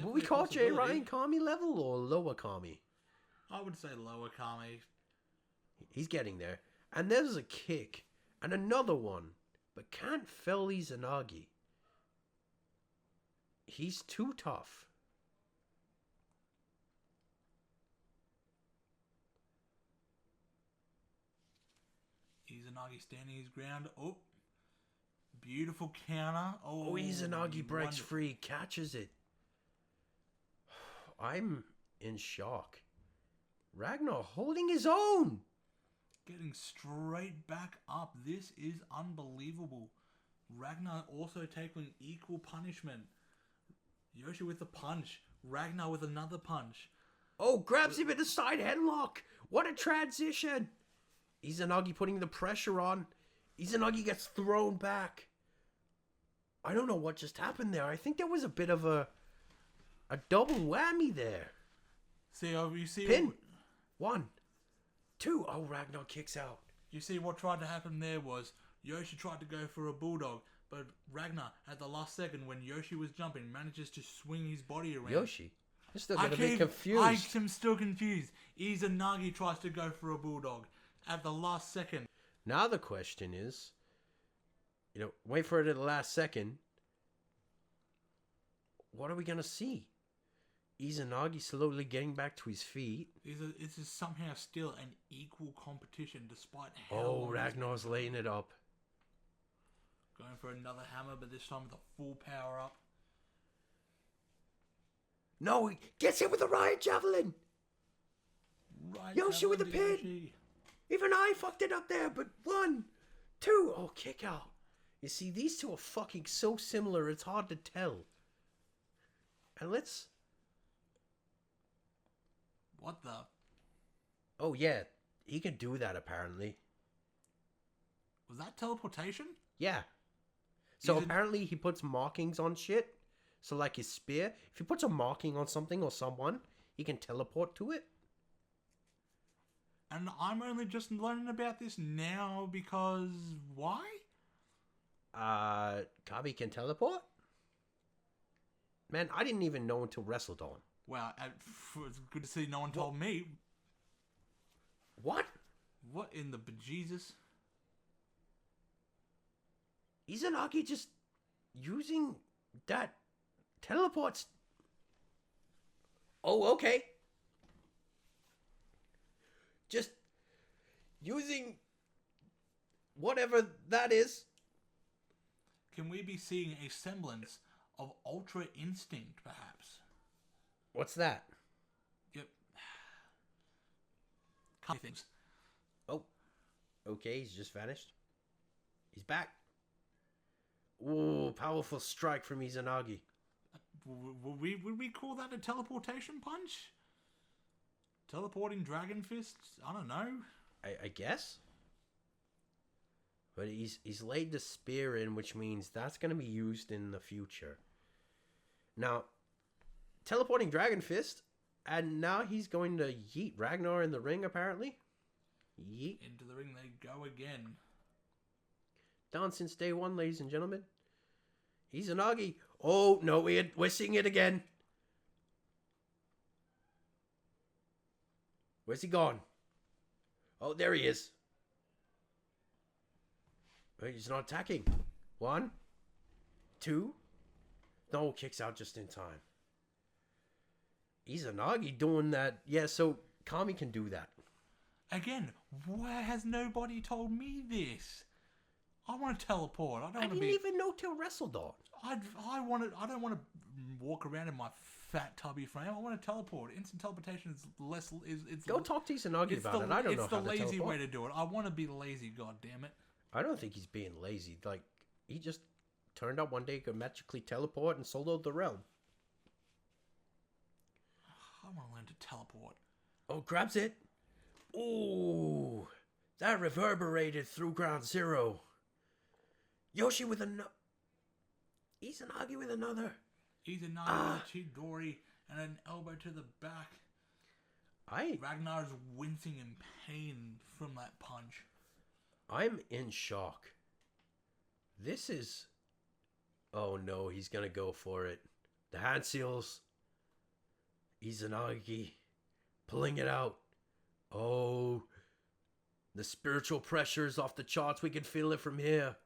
Will we call Jay Ryan Kami level or lower Kami? I would say lower Kami. He's getting there. And there's a kick. And another one. But can't fell Izanagi. He's too tough. Izanagi standing his ground. Oh. Beautiful counter. Oh, Izanagi breaks free. Catches it. I'm in shock. Ragnar holding his own. Getting straight back up. This is unbelievable. Ragnar also taking equal punishment. Yoshi with a punch. Ragnar with another punch. Oh, grabs him in the side headlock. What a transition. Izanagi putting the pressure on. Izanagi gets thrown back. I don't know what just happened there. I think there was a bit of a double whammy there. You see Pin. 1, 2. Oh, Ragnar kicks out. You see what tried to happen there was Yoshi tried to go for a bulldog, but Ragnar at the last second when Yoshi was jumping manages to swing his body around. Yoshi? You're still going to be confused. I am still confused. Izanagi tries to go for a bulldog at the last second. Now the question is, wait for it at the last second. What are we going to see? Izanagi slowly getting back to his feet. This is somehow still an equal competition despite how... Oh, Ragnar's laying it up. Going for another hammer, but this time with a full power up. No, he gets hit with a riot javelin. Yoshi with the pin. Yoshi. Even I fucked it up there, but 1, 2. Oh, kick out. You see, these two are fucking so similar, it's hard to tell. And let's... What the... Oh, yeah. He can do that, apparently. Was that teleportation? Yeah. So apparently he puts markings on shit. So like his spear, if he puts a marking on something or someone, he can teleport to it. And I'm only just learning about this now because... Why? Kabi can teleport? Man, I didn't even know until WrestleDawn. Wow, it's good to see no one told me. What? What in the bejesus? Izanagi just using that teleports. Oh, okay. Just using whatever that is. Can we be seeing a semblance of Ultra Instinct, perhaps? What's that? Yep. Couple things. Oh, okay, he's just vanished. He's back. Ooh, powerful strike from Izanagi. Would we call that a teleportation punch? Teleporting Dragon Fists? I don't know. I guess. But he's laid the spear in, which means that's going to be used in the future. Now, teleporting Dragon Fist, and now he's going to yeet Ragnar in the ring, apparently. Yeet. Into the ring they go again. Down since day one, ladies and gentlemen. Izanagi. Oh, no, we're seeing it again. Where's he gone? Oh, there he is. Wait, he's not attacking. 1, 2. No, kicks out just in time. Izanagi doing that. Yeah, so Kami can do that. Again, why has nobody told me this? I want to teleport. I didn't even know till WrestleDon. I don't want to walk around in my fat tubby frame. I want to teleport. Instant teleportation is less. It's Go talk to Izanagi about it. I don't know how to teleport. It's the lazy way to do it. I want to be lazy. God damn it! I don't think he's being lazy. Like, he just turned up one day, could magically teleport and soloed the realm. I want to learn to teleport. Oh, grabs it. Ooh, that reverberated through Ground Zero. Yoshi with another. Izanagi with another. Izanagi with a Chidori and an elbow to the back. Ragnar's wincing in pain from that punch. I'm in shock. This is... Oh no, he's gonna go for it. The hand seals. Izanagi pulling it out. Oh, the spiritual pressure is off the charts. We can feel it from here.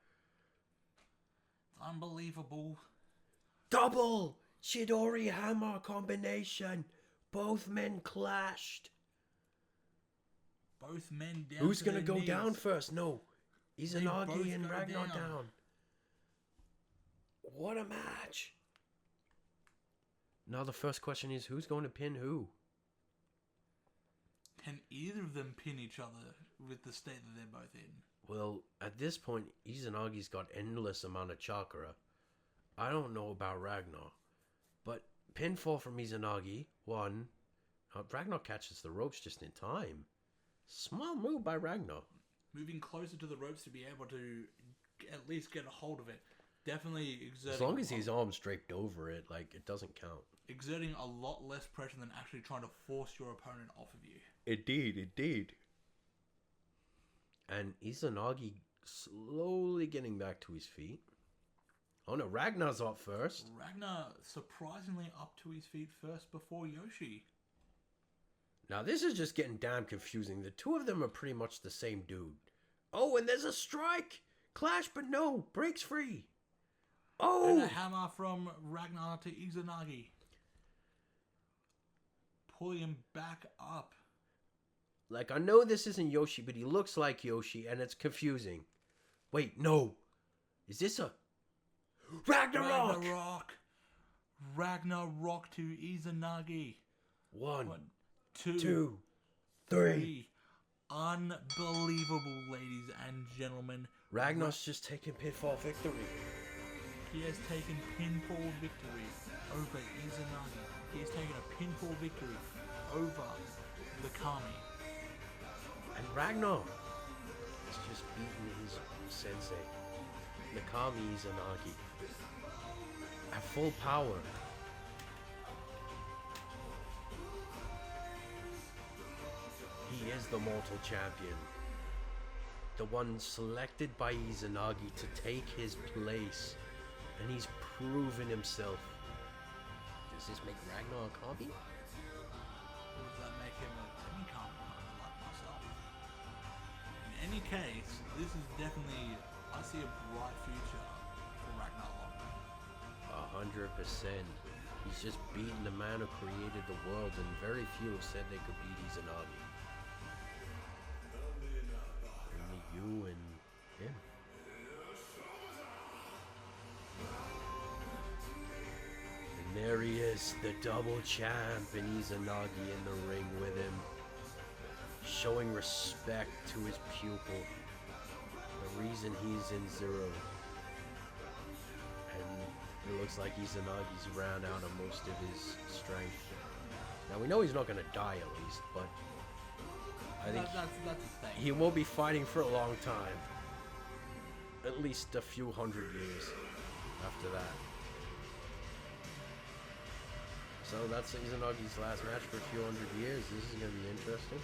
Unbelievable. Double Chidori hammer combination. Both men clashed. Both men down. Who's to gonna their go knees. down first? No, both Izanagi and go Ragnar down. down. What a match. Now the first question is, who's going to pin who? Can either of them pin each other with the state that they're both in? Well, at this point, Izanagi's got endless amount of chakra. I don't know about Ragnar, but pinfall from Izanagi. 1. Ragnar catches the ropes just in time. Small move by Ragnar. Moving closer to the ropes to be able to at least get a hold of it. Definitely exerting... As long as his arm's draped over it, like, it doesn't count. Exerting a lot less pressure than actually trying to force your opponent off of you. Indeed. And Izanagi slowly getting back to his feet. Oh no, Ragnar's up first. Ragnar surprisingly up to his feet first before Yoshi. Now this is just getting damn confusing. The two of them are pretty much the same dude. Oh, and there's a strike! Clash, but no, breaks free. Oh! And a hammer from Ragnar to Izanagi. Pulling him back up. Like, I know this isn't Yoshi, but he looks like Yoshi, and it's confusing. Wait, no. Is this a... Ragnarok! Ragnarok to Izanagi. 1, 2, 2, 3. Unbelievable, ladies and gentlemen. Ragnar's just taking pinfall victory. He has taken pinfall victory over Izanagi. He has taken a pinfall victory over the Kami. And Ragnar is just beating his sensei, Nakami Izanagi, at full power. He is the mortal champion. The one selected by Izanagi to take his place. And he's proven himself. Does this make Ragnar a Kami? Or does that make him a semi-Kami like myself? In any case, this is definitely... I see a bright future for Ragnar Lothbrok. 100%. He's just beaten the man who created the world, and very few have said they could beat Izanagi. Only you and him. And there he is, the double champ, and Izanagi in the ring with him, showing respect to his pupil, the reason he's in Xero. And it looks like Izanagi's ran out of most of his strength. Now we know he's not going to die at least, but I think That's the thing. he won't be fighting for a long time. At least a few hundred years after that. So that's Izanagi's last match for a few hundred years. This is going to be interesting.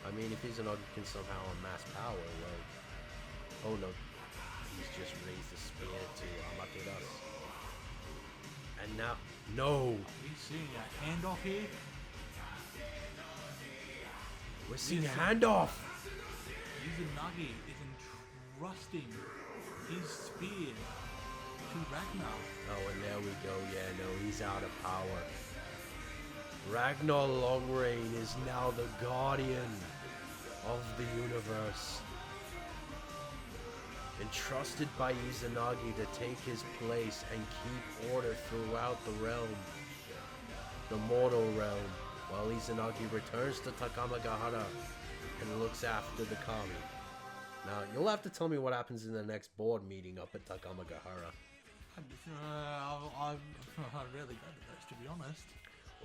I mean, if Izanagi can somehow amass power, well... Oh no. He's just raised the spear to Amateras. And now, no! We seeing a handoff here? We're seeing a handoff! Izanagi is entrusting his spear to Ragnar. Oh, and there we go. Yeah, no, he's out of power. Ragnar Longrain is now the guardian of the universe. Entrusted by Izanagi to take his place and keep order throughout the realm. The mortal realm. While Izanagi returns to Takamagahara and looks after the kami. Now, you'll have to tell me what happens in the next board meeting up at Takamagahara. I rarely go to those, to be honest.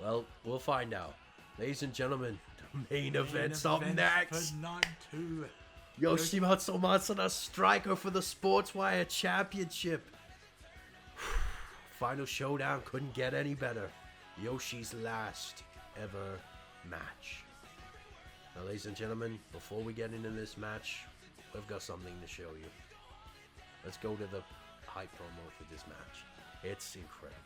Well, we'll find out. Ladies and gentlemen, the main event's up next. For night 2. Yoshimatsu Matsuda, striker for the Sportswire Championship. Final showdown couldn't get any better. Yoshi's last ever match. Now, ladies and gentlemen, before we get into this match, we've got something to show you. Let's go to the hype promo for this match. It's incredible.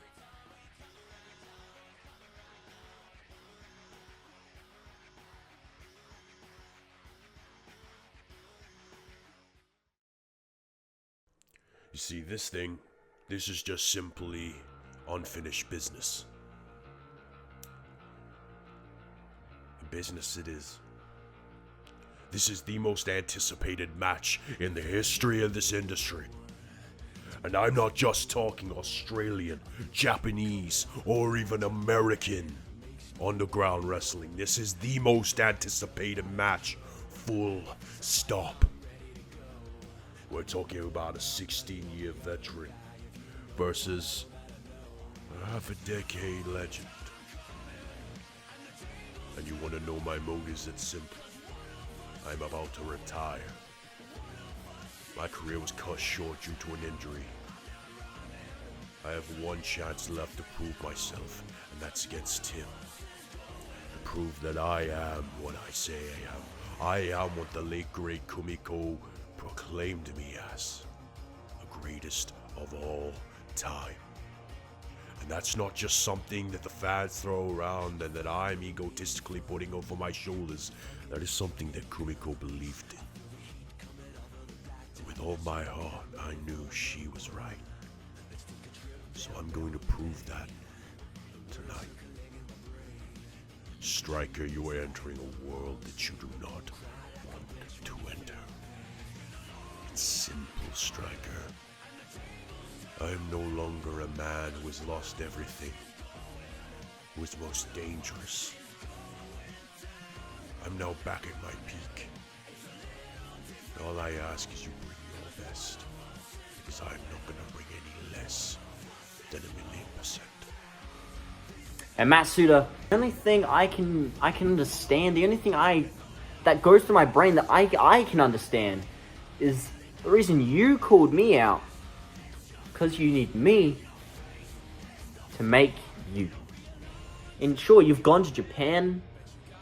You see, this is just simply unfinished business. Business it is. This is the most anticipated match in the history of this industry. And I'm not just talking Australian, Japanese, or even American underground wrestling. This is the most anticipated match, full stop. We're talking about a 16-year veteran versus a half-a-decade legend. And you want to know my motives? It's simple. I'm about to retire. My career was cut short due to an injury. I have one chance left to prove myself, and that's against him. To prove that I am what I say I am. I am what the late great Kumiko proclaimed me as. The greatest of all time. And that's not just something that the fans throw around and that I'm egotistically putting over my shoulders. That is something that Kumiko believed in. With all my heart, I knew she was right. So I'm going to prove that tonight. Striker, you are entering a world that you do not want to enter. It's simple, Striker. I am no longer a man who has lost everything, who is most dangerous. I'm now back at my peak. And all I ask is you bring your best, because I'm not going to bring any less than 1,000,000%. And Matsuda, the only thing I can understand, the only thing that goes through my brain that I can understand is the reason you called me out. Because you need me to make you. And sure, you've gone to Japan.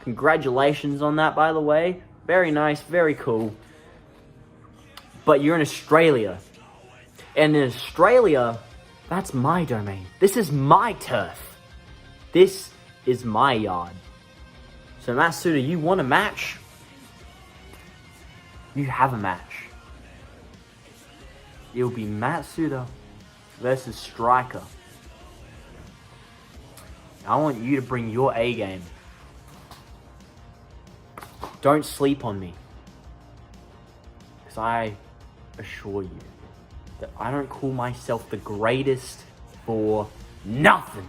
Congratulations on that, by the way. Very nice, very cool. But you're in Australia. And in Australia, that's my domain. This is my turf. This is my yard. So Matsuda, you want a match? You have a match. It'll be Matsuda versus Striker. I want you to bring your A game. Don't sleep on me. Because I assure you that I don't call myself the greatest for nothing.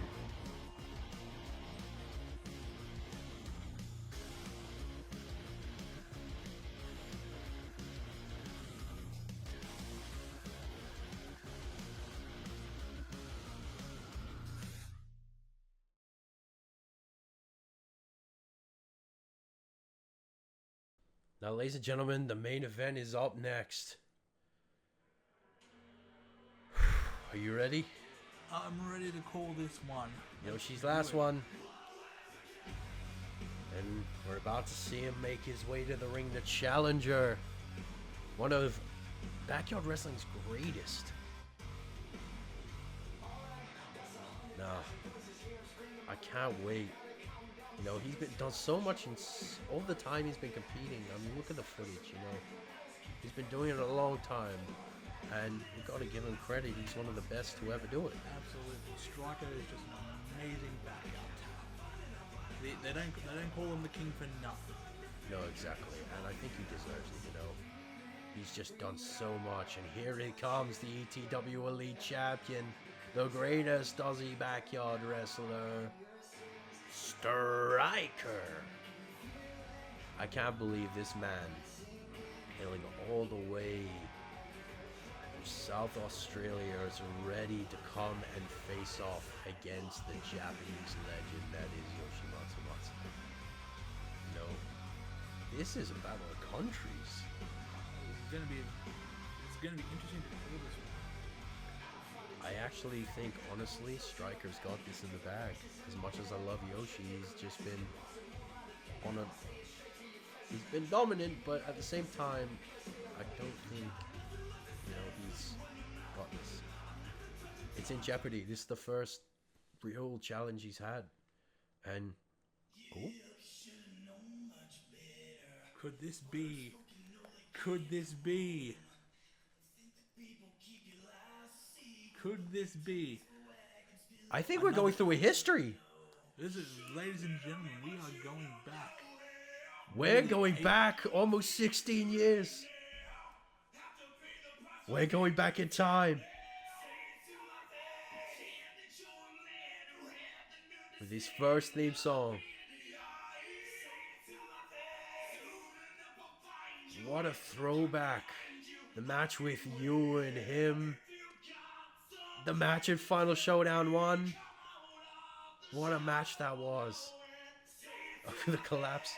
Now, ladies and gentlemen, the main event is up next. Are you ready? I'm ready to call this one. Yoshi's last one. And we're about to see him make his way to the ring. The challenger. One of Backyard Wrestling's greatest. Nah, I can't wait. You know, he's been done so much in all the time he's been competing. I mean, look at the footage. You know, he's been doing it a long time, and we got to give him credit. He's one of the best to ever do it. Absolutely. Striker is just an amazing backup talent. They don't call him the king for nothing. No, exactly, and I think he deserves it. You know, he's just done so much, and here he comes, the ETW Elite Champion, the greatest Aussie backyard wrestler, Striker. I can't believe this man, hailing all the way from South Australia, is ready to come and face off against the Japanese legend that is Yoshi Matsumatsu. You know, this is a battle of countries. It's gonna be interesting to call this one. I actually think, honestly, Striker's got this in the bag. As much as I love Yoshi, he's just been he's been dominant, but at the same time, I don't think, you know, he's got this. It's in jeopardy. This is the first real challenge he's had. And, oh. Could this be? Could this be? Could this be? I think we're going through a history. This is, ladies and gentlemen, we are going back. We're going back almost 16 years. We're going back in time. With his first theme song. What a throwback. The match with you and him. The match in Final Showdown 1. What a match that was. The collapse.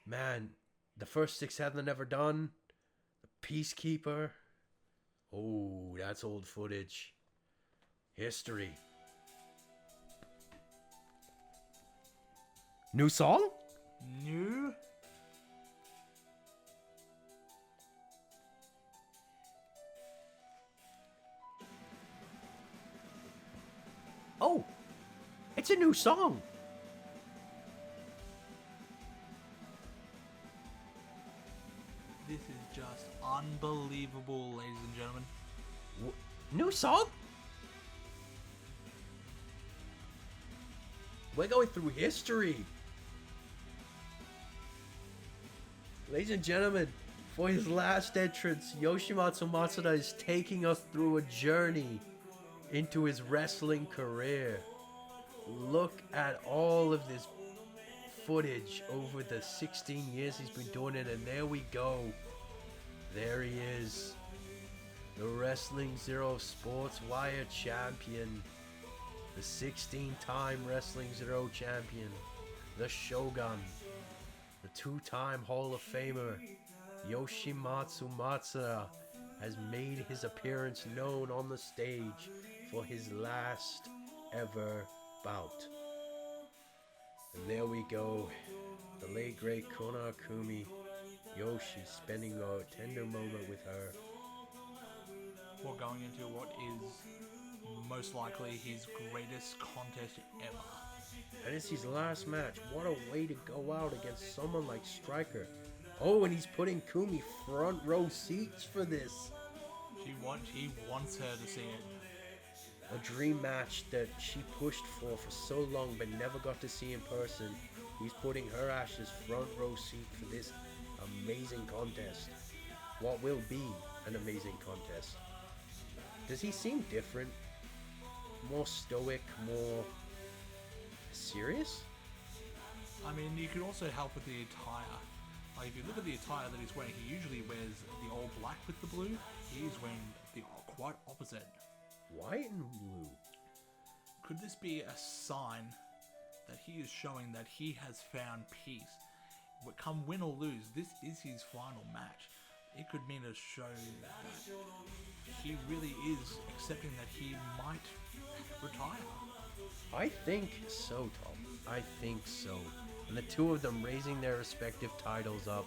Man, the first 6 hadn't never done. The Peacekeeper. Oh, that's old footage. History. New song? New? Oh, it's a new song. This is just unbelievable, ladies and gentlemen. New song? We're going through history. Ladies and gentlemen, for his last entrance, Yoshimatsu Matsuda is taking us through a journey into his wrestling career. Look at all of this footage over the 16 years he's been doing it, and there we go. There he is. The Wrestling Xero Sports Wire champion. The 16-time Wrestling Xero champion. The Shogun. The 2-time Hall of Famer. Yoshimatsu Matsuda has made his appearance known on the stage for his last ever bout. And there we go. The late great Kona Akumi. Yoshi spending a tender moment with her. We're going into what is most likely his greatest contest ever. And it's his last match. What a way to go out against someone like Striker. Oh, and he's putting Kumi front row seats for this. He wants her to see it. A dream match that she pushed for so long but never got to see in person. He's putting her Ash's front row seat for this amazing contest. What will be an amazing contest. Does he seem different? More stoic, more serious? I mean, you could also help with the attire. Like, if you look at the attire that he's wearing, he usually wears the all black with the blue. He's wearing the quite opposite. White and blue. Could this be a sign that he is showing that he has found peace? Come win or lose, this is his final match. It could mean a show that he really is accepting that he might retire. I think so, Tom. I think so. And the two of them raising their respective titles up.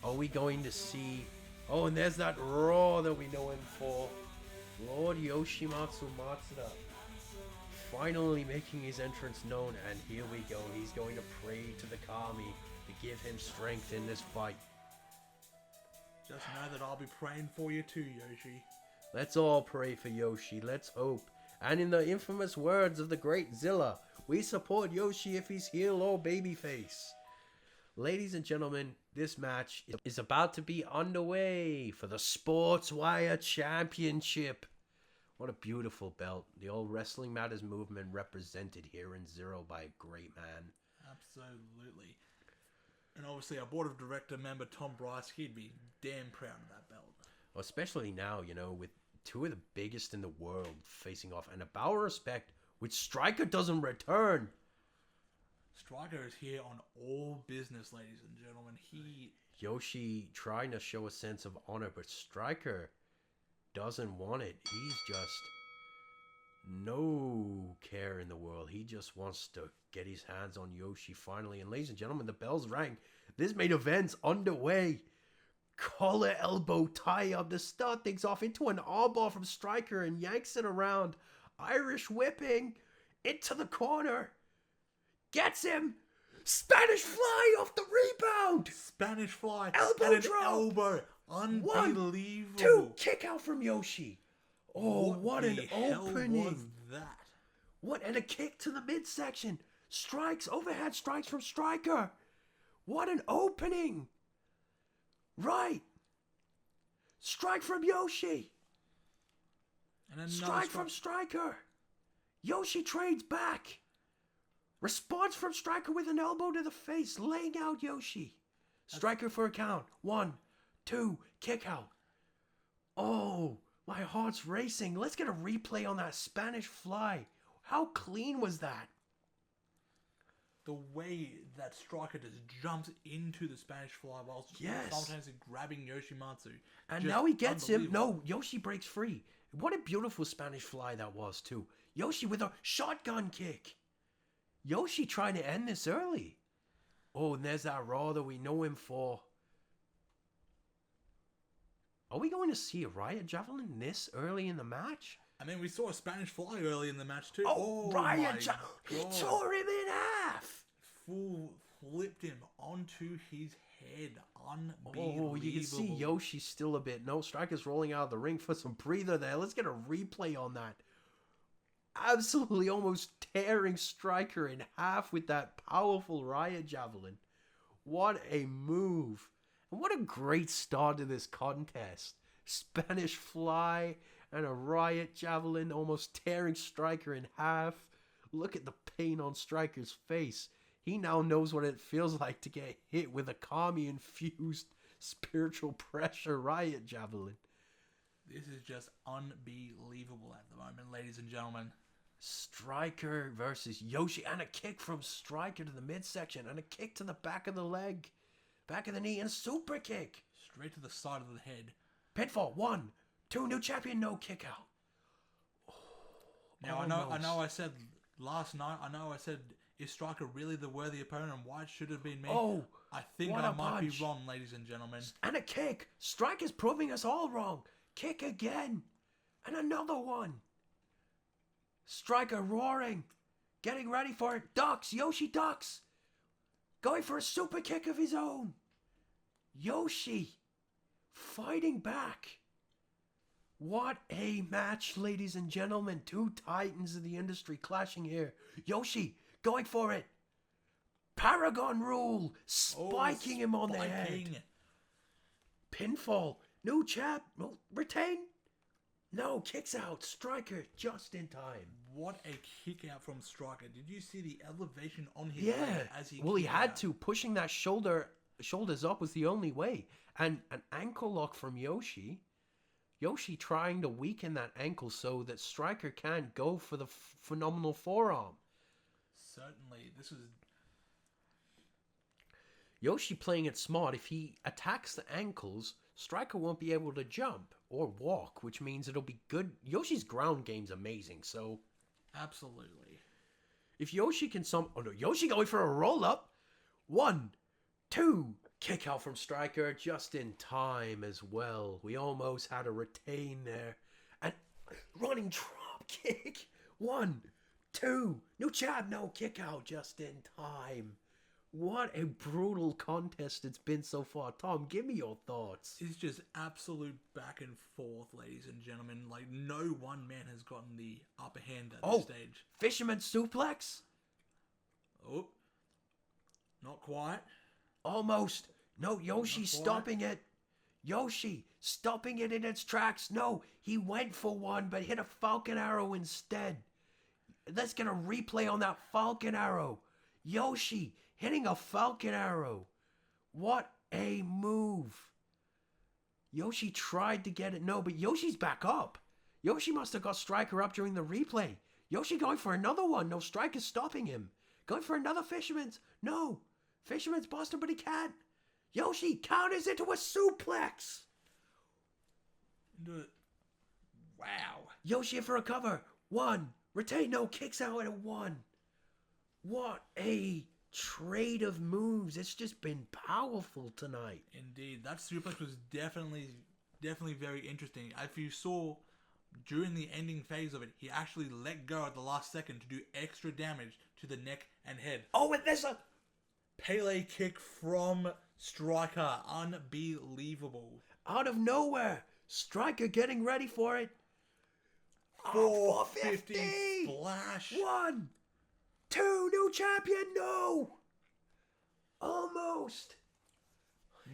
Are we going to see... Oh, and there's that roar that we know him for. Lord Yoshimatsu Matsuda. Finally making his entrance known, and here we go. He's going to pray to the Kami to give him strength in this fight. Just know that I'll be praying for you too, Yoshi. Let's all pray for Yoshi. Let's hope. And in the infamous words of the great Zilla, we support Yoshi if he's heel or babyface. Ladies and gentlemen, this match is about to be underway for the Sportswire Championship. What a beautiful belt. The old Wrestling Matters movement represented here in Xero by a great man. Absolutely. And obviously our board of director member Tom Bryce, he'd be damn proud of that belt. Well, especially now, you know, with two of the biggest in the world facing off. And a bow of respect, which Striker doesn't return. Striker is here on all business, ladies and gentlemen. Yoshi trying to show a sense of honor, but Striker doesn't want it. He's just no care in the world. He just wants to get his hands on Yoshi finally. And ladies and gentlemen, the bells rang. This main event's underway. Collar elbow tie up to start things off into an armbar from Striker and yanks it around. Irish whipping into the corner. Gets him. Spanish fly off the rebound. Spanish fly. Elbow and an drop. elbow. Unbelievable. 1, 2, kick out from Yoshi. Oh, what an hell opening. was that? What, and a kick to the midsection. Strikes, overhead strikes from Striker. What an opening. Right. Strike from Yoshi. And another Strike from Striker. Yoshi trades back. Response from Striker with an elbow to the face, laying out Yoshi. Striker for a count. 1, 2, kick out. Oh, my heart's racing. Let's get a replay on that Spanish fly. How clean was that? The way that Striker just jumps into the Spanish fly while simultaneously grabbing Yoshimatsu. And now he gets him. No, Yoshi breaks free. What a beautiful Spanish fly that was, too. Yoshi with a shotgun kick. Yoshi trying to end this early. Oh, and there's that Raw that we know him for. Are we going to see a Riot Javelin this early in the match? I mean, we saw a Spanish fly early in the match too. Oh, Riot Javelin. He tore him in half. Full flipped him onto his head. Unbelievable. Oh, you can see Yoshi's still a bit. No, Striker's rolling out of the ring for some breather there. Let's get a replay on that. Absolutely almost tearing Striker in half with that powerful Riot Javelin. What a move. And what a great start to this contest. Spanish fly and a Riot Javelin almost tearing Striker in half. Look at the pain on Striker's face. He now knows what it feels like to get hit with a Kami-infused spiritual pressure Riot Javelin. This is just unbelievable at the moment, ladies and gentlemen. Striker versus Yoshi, and a kick from Striker to the midsection, and a kick to the back of the leg, back of the knee, and a super kick. Straight to the side of the head. Pinfall, 1, 2, new champion, no kick out. Oh, now, I know I said last night, is Striker really the worthy opponent, and why it should have been me? Oh, I think I might be wrong, ladies and gentlemen. And a kick. Striker's proving us all wrong. Kick again. And another one. Striker roaring. Getting ready for it. Ducks. Yoshi ducks. Going for a super kick of his own. Yoshi fighting back. What a match, ladies and gentlemen. Two titans of the industry clashing here. Yoshi going for it. Paragon rule. Spiking him on the head. Pinfall. New chap. Retain. No, kicks out. Striker just in time. What a kick out from Striker. Did you see the elevation on his leg as he he had to. Pushing that shoulders up was the only way. And an ankle lock from Yoshi. Yoshi trying to weaken that ankle so that Striker can't go for the phenomenal forearm. Certainly. This is... Yoshi playing it smart. If he attacks the ankles, Striker won't be able to jump or walk, which means it'll be good. Yoshi's ground game's amazing, so... Absolutely. If Yoshi can Yoshi going for a roll-up. 1, 2, Kick out from Striker just in time as well. We almost had a retain there. And running drop kick. 1, 2. New jab, no kick out just in time. What a brutal contest it's been so far. Tom, give me your thoughts. It's just absolute back and forth, ladies and gentlemen. Like, no one man has gotten the upper hand at this stage. Fisherman suplex? Oh, not quite. Almost. No, Yoshi stopping it. Yoshi stopping it in its tracks. No, he went for one, but hit a Falcon Arrow instead. Let's get a replay on that Falcon Arrow. Yoshi hitting a Falcon Arrow. What a move. Yoshi tried to get it. No, but Yoshi's back up. Yoshi must have got Striker up during the replay. Yoshi going for another one. No, Striker's stopping him. Going for another Fisherman's. No. Fisherman's busted, but he can't. Yoshi counters into a suplex. Wow. Yoshi for a cover. 1. Retain. No, kicks out at a 1. What a trade of moves. It's just been powerful tonight. Indeed. That suplex was definitely very interesting. If you saw during the ending phase of it, he actually let go at the last second to do extra damage to the neck and head. Oh, and there's a Pele kick from Striker. Unbelievable. out of nowhere. Striker getting ready for it. 450 splash. 1, 2, new champion. No. Almost.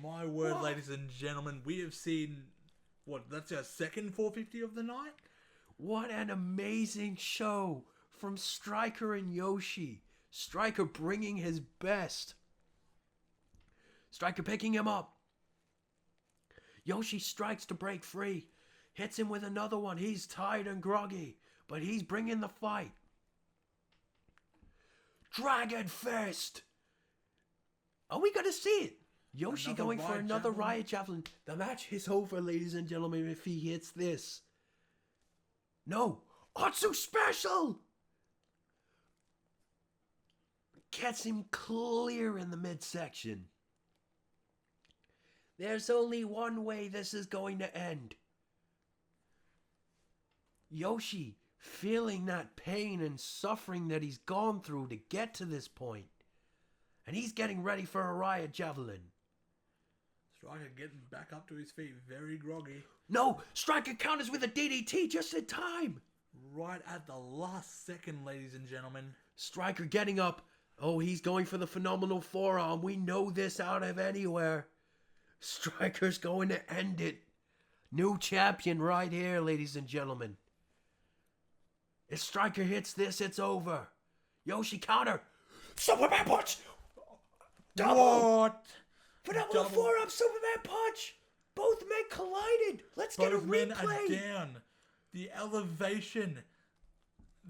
My word, What? ladies and gentlemen, we have seen, that's our second 450 of the night? What an amazing show from Striker and Yoshi. Striker bringing his best. Striker picking him up. Yoshi strikes to break free. Hits him with another one. He's tired and groggy, but he's bringing the fight. Dragon Fist. Are we going to see it? Yoshi Another going for Riot another Javelin? Riot Javelin. The match is over, ladies and gentlemen, if he hits this. No. Otsu special. Gets him clear in the midsection. There's only one way this is going to end. Yoshi feeling that pain and suffering that he's gone through to get to this point. And he's getting ready for a Riot Javelin. Striker getting back up to his feet, very groggy. No, Striker counters with a DDT just in time. Right at the last second, ladies and gentlemen. Striker getting up. Oh, he's going for the phenomenal forearm. We know this out of anywhere. Striker's going to end it. New champion right here, ladies and gentlemen. If Striker hits this, it's over. Yoshi counter. Superman punch. Double. What? Phenomenal Double. forearm, Superman punch. Both men collided. Let's get a Both men are replay. down. The elevation.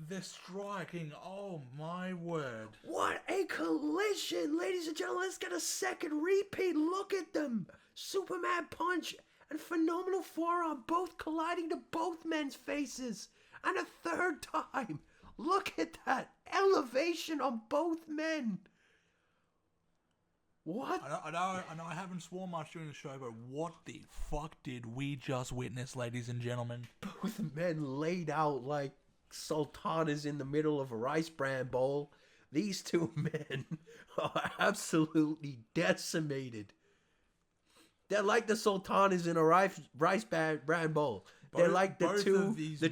The striking. Oh my word. What a collision, ladies and gentlemen. Let's get a second repeat. Look at them. Superman punch and phenomenal forearm both colliding to both men's faces. And a third time. Look at that elevation on both men. What? I know I haven't sworn much during the show, but what the fuck did we just witness, ladies and gentlemen? Both men laid out like sultanas in the middle of a rice bran bowl. These two men are absolutely decimated. They're like the sultanas in a rice bran bowl. They're like the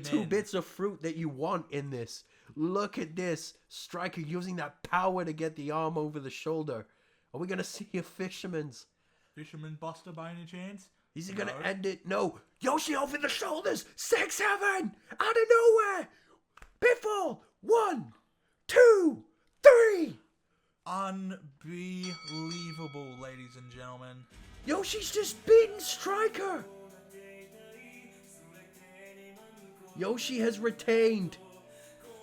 two bits of fruit that you want in this. Look at this. Striker using that power to get the arm over the shoulder. Are we going to see a Fisherman's? Fisherman Buster by any chance? Is he going to end it? No. Yoshi over the shoulders. 6-7. Out of nowhere. Pitfall. 1, 2, 3. Unbelievable, ladies and gentlemen. Yoshi's just beaten Striker. Yoshi has retained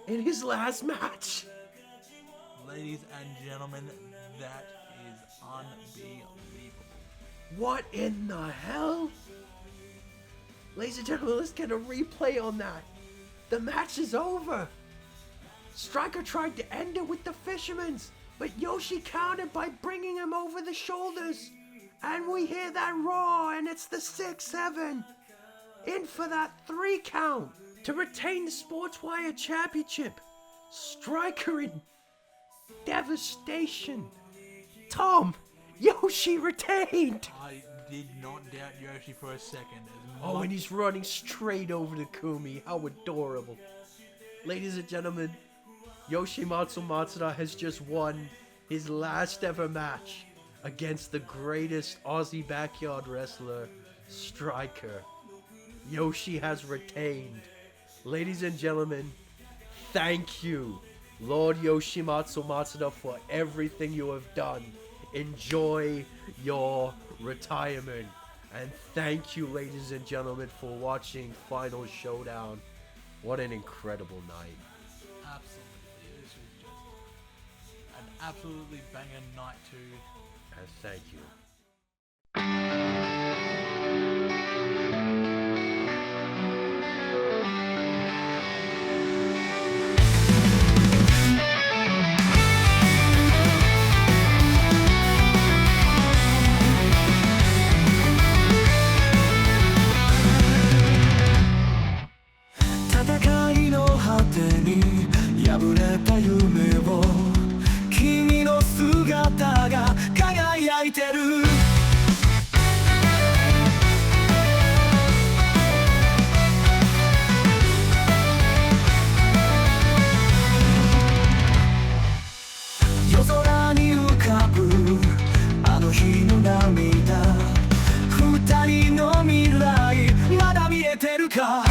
in his last match. Ladies and gentlemen, that is unbelievable. What in the hell? Ladies and gentlemen, let's get a replay on that. The match is over. Striker tried to end it with the Fisherman's, but Yoshi countered by bringing him over the shoulders. And we hear that roar, and it's the 6-7. In for that 3 count to retain the Sportswire Championship. Striker in devastation. Tom, Yoshi retained. I did not doubt Yoshi for a second. Oh, and he's running straight over to Kumi. How adorable. Ladies and gentlemen, Yoshimatsu Matsuda has just won his last ever match against the greatest Aussie backyard wrestler, Striker. Yoshi has retained. Ladies and gentlemen, thank you, Lord Yoshimatsu Matsuda, for everything you have done. Enjoy your retirement. And thank you, ladies and gentlemen, for watching Final Showdown. What an incredible night. Absolutely. This was just an absolutely banger night too. And thank you. 戦いの果てに破れた夢を君の姿が輝いてる夜空に浮かぶあの日の涙二人の未来まだ見えてるか